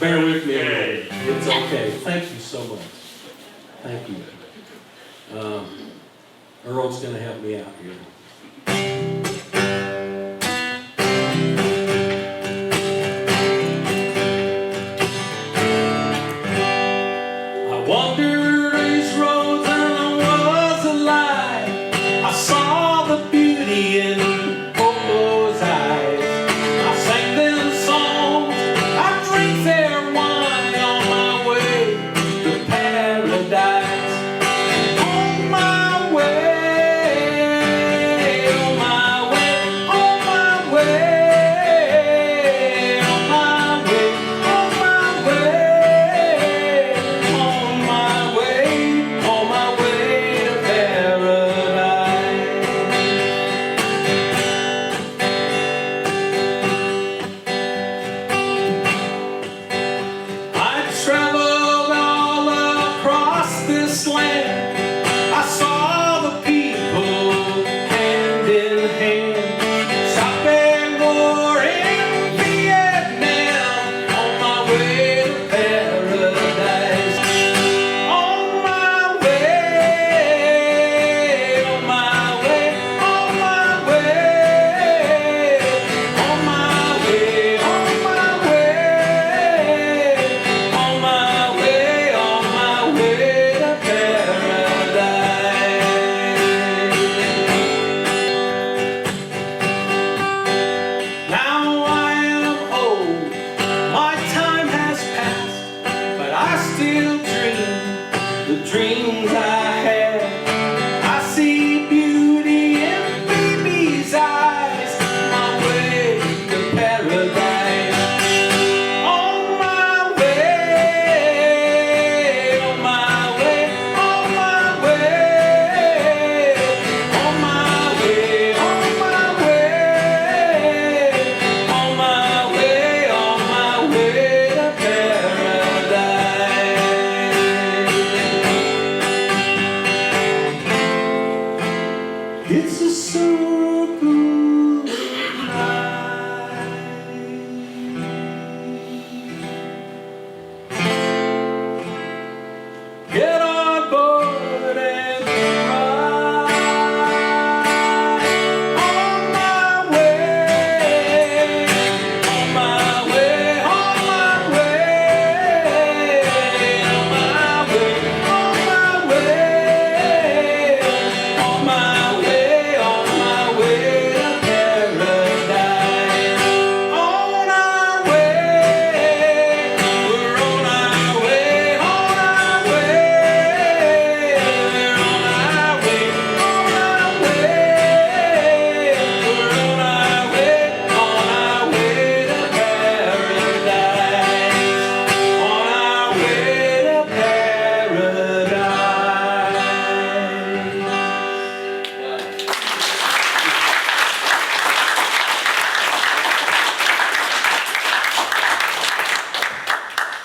Bear with me a minute. It's okay. Thank you so much. Thank you. Earl's going to help me out here. I wandered these roads and I was alive. I saw the beauty in Popo's eyes. I sang them songs. I drank their wine on my way to paradise. On my way.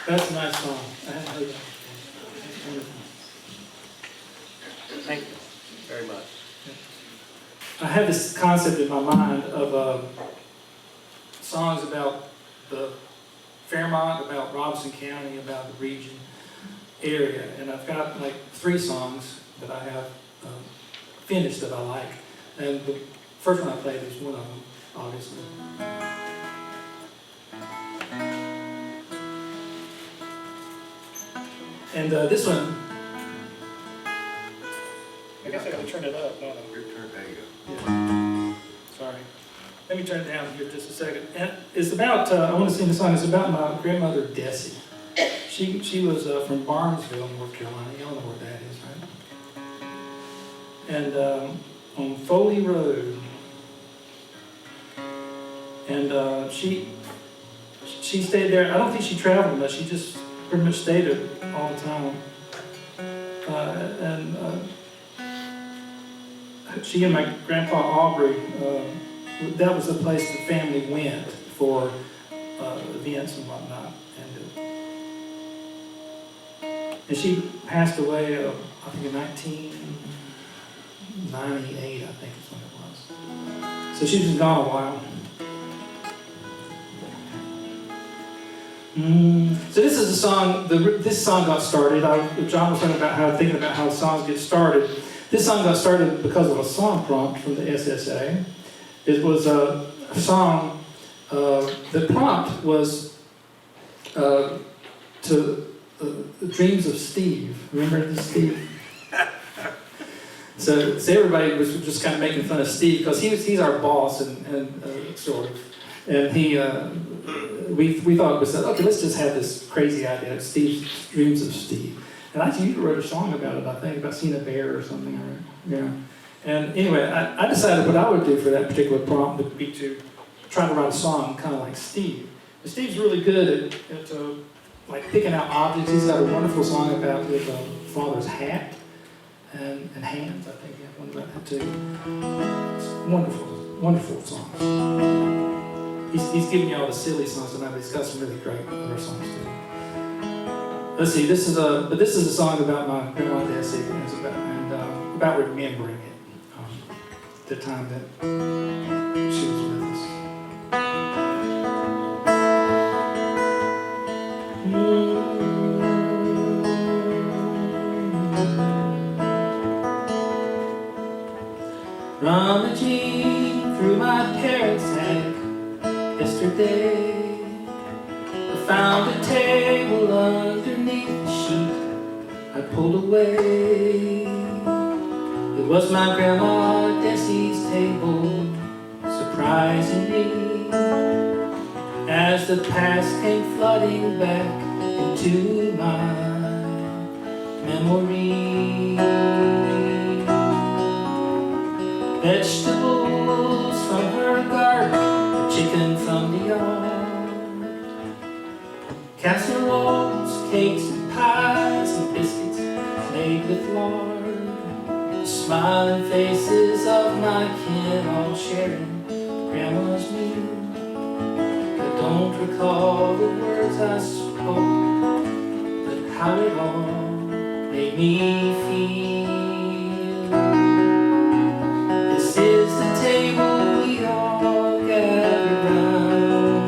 That's a nice song. I hadn't heard that before. That's wonderful. Thank you very much. I have this concept in my mind of songs about the Fairmont, about Robinson County, about the region area, and I've got like 3 songs that I have finished that I like, and the first one I played is one of them, obviously. And this one, I guess I gotta turn it up, don't I? There you go. Sorry. Let me turn it down here just a second. And it's about, I want to sing the song, it's about my grandmother, Desi. She was from Barnesville, North Carolina. Y'all know where that is, right? And on Foley Road. And she stayed there. I don't think she traveled much. She just pretty much stayed there all the time. She and my grandpa Aubrey, that was the place the family went for events and whatnot. And she passed away, I think in 1998, I think is when it was. So she's been gone a while. So this is a song, this song got started. Jon was talking about thinking about how songs get started. This song got started because of a song prompt from the SSA. It was a song, the prompt was to Dreams of Steve. Remember the Steve? So everybody was just kind of making fun of Steve because he's our boss and sort of. And we thought, we said, okay, let's just have this crazy idea, Steve's Dreams of Steve. And actually, you wrote a song about it, I think, about seeing a bear or something. Yeah. And anyway, I decided what I would do for that particular prompt would be to try to write a song kind of like Steve. And Steve's really good at like picking out objects. He's got a wonderful song about his father's hat and hands. I think he had one about that too. It's wonderful, wonderful songs. He's giving you all the silly songs tonight, but he's got some really great other songs too. Let's see. This is a song about my grandma Desi, and it's about remembering it, the time that she was with us. Rummaging through my parents' attic yesterday, I found a table underneath the sheet I pulled away. It was my grandma Desi's table, surprising me, as the past came flooding back into my memory. Vegetables from her garden, chicken from the yard, casseroles, cakes and pies and biscuits made with lard, the smiling faces of my kin all sharing grandma's meal. I don't recall the words I spoke, but how it all made me feel. This is the table we all gather round,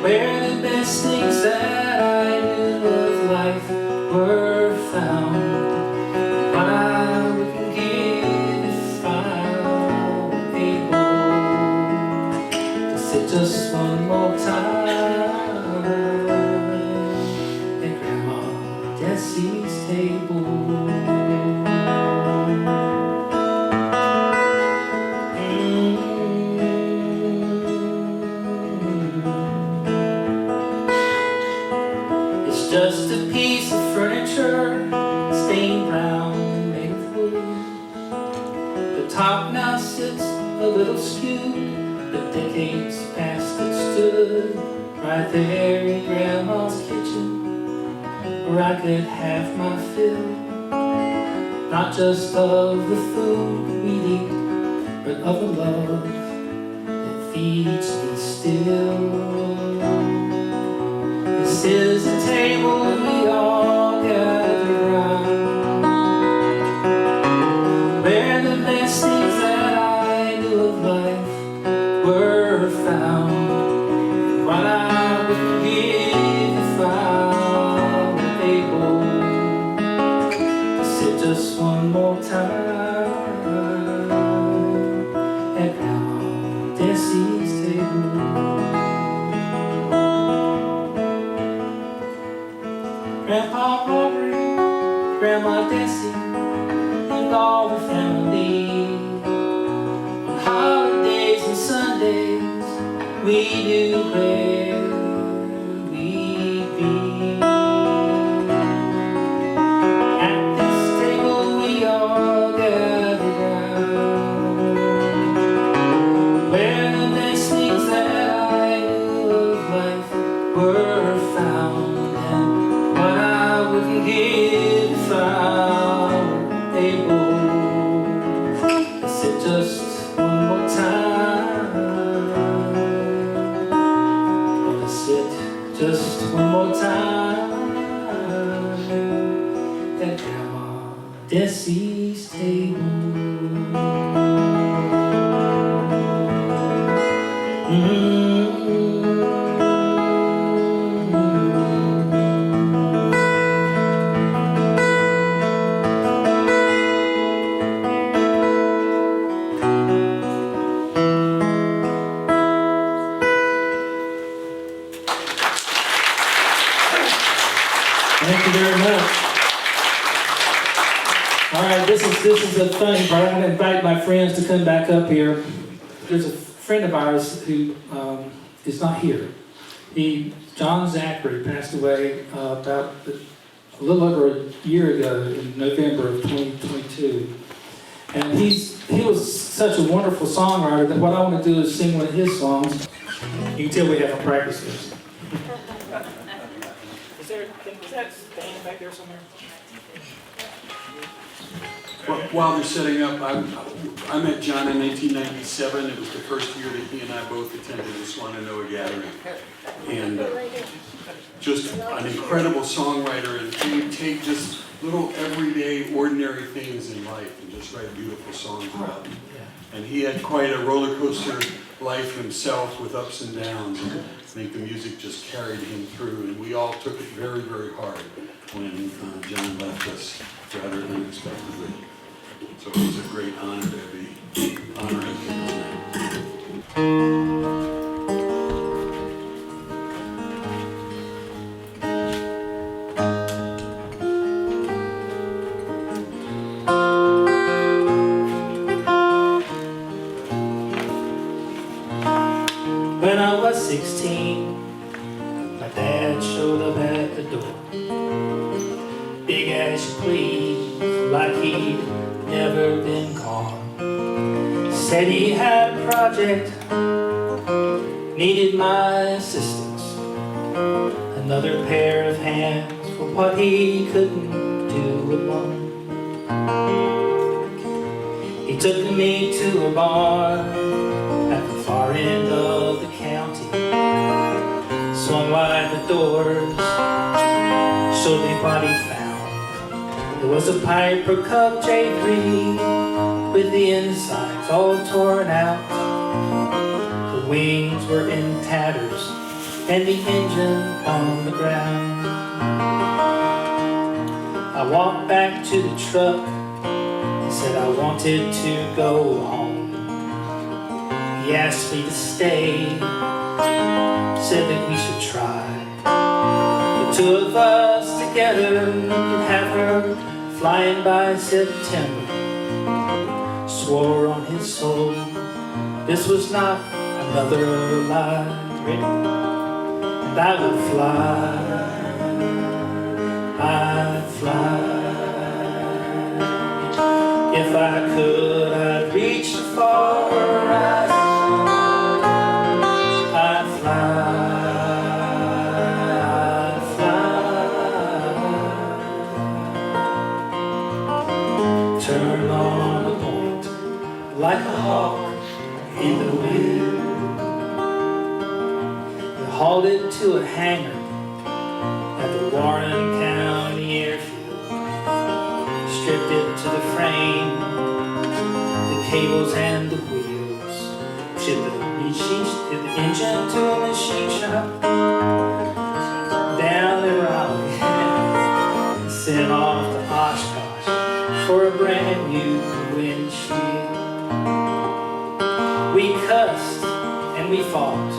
where the best things that I knew of life were found. What I wouldn't give if I were able to sit just one more time at Grandma Desi's table. Just a piece of furniture, stained brown and made of wood. The top now sits a little skewed, but decades past it stood right there in Grandma's kitchen, where I could have my fill, not just of the food we eat, but of the love that feeds me still. Desi's table. Grandpa Aubrey, Grandma Desi, and all the family. On holidays and Sundays, we knew where we'd be. At this table we all gathered round, where the best things that I knew of life were found, and what I wouldn't give if I were able. I said just one more time. I said just one more time at Grandma Desi's table. Thank you very much. All right, this is a funny part. I'm going to invite my friends to come back up here. There's a friend of ours who is not here. John Zachary passed away about a little over a year ago in November of 2022. And he was such a wonderful songwriter that what I want to do is sing one of his songs. You can tell we haven't practiced this. Is that stand back there somewhere? While they're setting up, I met John in 1997. It was the first year that he and I both attended the Swananoa Gathering. And just an incredible songwriter, and he would take just little everyday, ordinary things in life and just write beautiful songs about them. And he had quite a roller coaster life himself with ups and downs, and I think the music just carried him through, and we all took it very, very hard when John left us rather unexpectedly. So it was a great honor to be honoring him tonight. When I was 16, my dad showed up at the door. Big as you please, like he'd never been gone. Said he had a project, needed my assistance. Another pair of hands for what he couldn't do alone. He took me to a bar at the far end of the county, swung wide the doors, showed me what he found. There was a Piper Cub J3 with the insides all torn out. The wings were in tatters and the engine on the ground. I walked back to the truck and said I wanted to go home. He asked me to stay, said that we should try. The two of us together could have her flying by September. Swore on his soul this was not another lie. And I would fly, I'd fly. If I could, I'd reach the far horizon. I'd fly. Turn on the point like a hawk in the wind. You hauled it to a hangar at the Warren County Airfield. Stripped it to the frame, the cables and the wheels. Shipped the engine to a machine shop down the Raleigh. Sent off to Oshkosh for a brand new windshield. We cussed we fought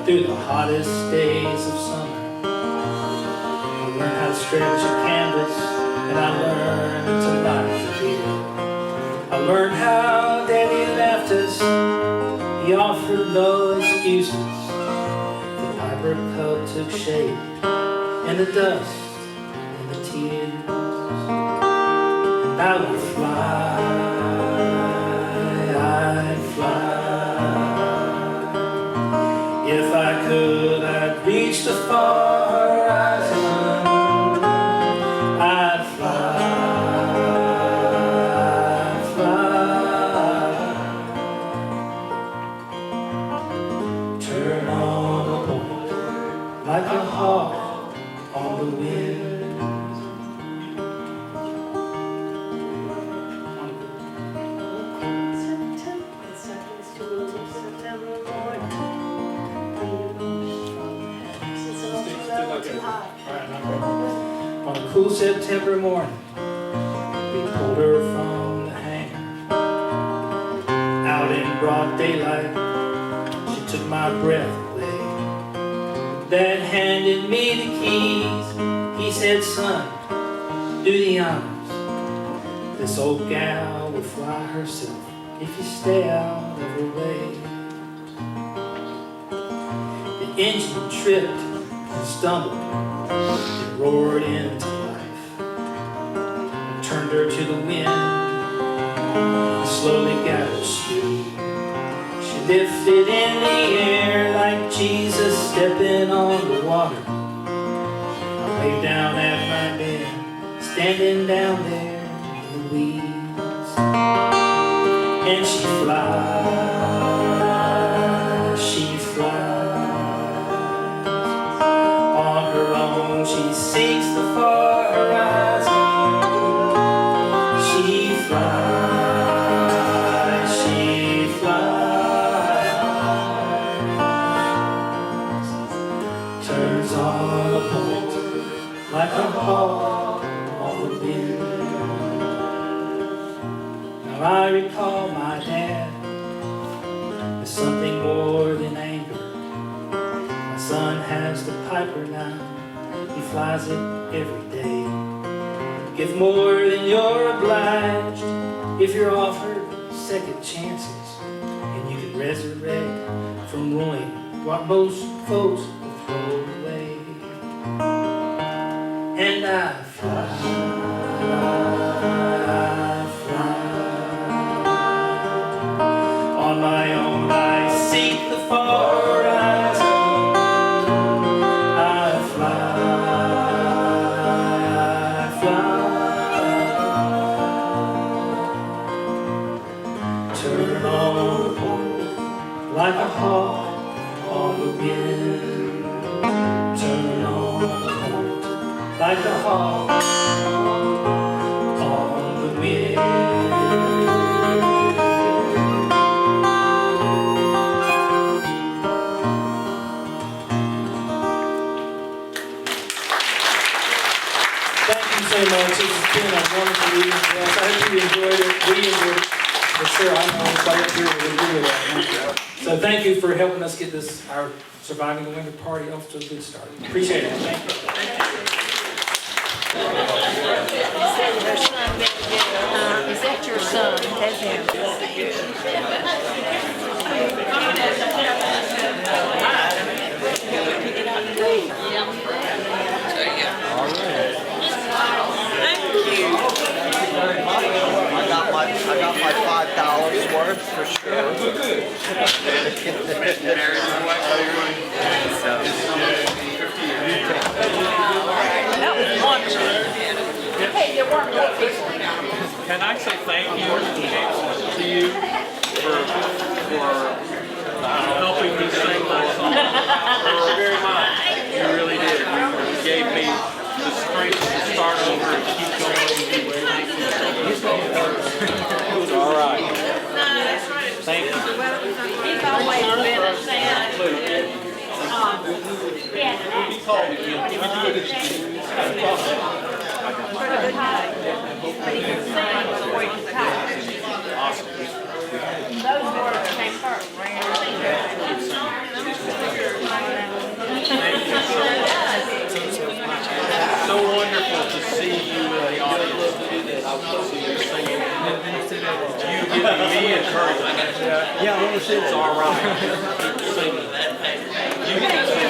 through the hottest days of summer. I learned how to stretch a canvas, and I learned to light the beer. I learned how Daddy left us, he offered no excuses. The Piper Cub took shape in the dust and the tears. And I would fly, I'd fly. If I could, I'd reach the far horizon. I'd fly, I'd fly. Turn on a point like a hawk on the wind. On a cool September morning, we pulled her from the hangar. Out in broad daylight, she took my breath away. Dad handed me the keys. He said, son, do the honors. This old gal will fly herself if you stay out of her way. The engine tripped and stumbled and roared into life. I turned her to the wind and slowly got her speed. She lifted in the air like Jesus stepping on the water. I lay down at my bed, standing down there in the weeds. And she flies, she flies. On her own she seeks the far horizon. She flies, she flies. Turns on a point like a hawk on the wind. Now I recall my dad as something more than anger. My son has the Piper now, he flies it every day. Give more than you're obliged if you're offered second chances, and you can resurrect from ruin what most folks will throw away. And I fly, on my own I seek the far horizon. I fly. Turn on the point like a hawk on the wind. Turn on the point like a hawk on the wind. Thank you so much. It's been a wonderful evening for us. I hope you enjoyed it. We enjoyed it. For sure, I'm going to play up here with that. So thank you for helping us get this, our Surviving the Winter party off to a good start. Appreciate it. Thank you. Is that your son? That's him. I got my $5 worth for sure. That was wonderful. Hey, there weren't more people. Can I say thank you to you for helping me sing my song? Very much. You really did. You gave me the strength to start over and keep going. All right. Thank you. He's always been a fan. He called me. Can you do it? Pretty good night. But he can sing before he can talk. Awesome. Those words came first. out to see you singing. You giving me encouragement. Yeah, I want to see it's all right. Keep singing. You can sing.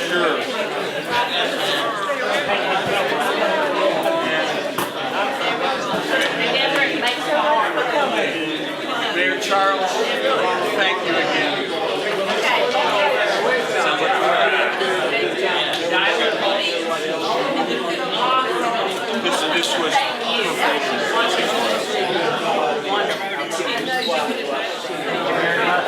Sure. Mayor Charles.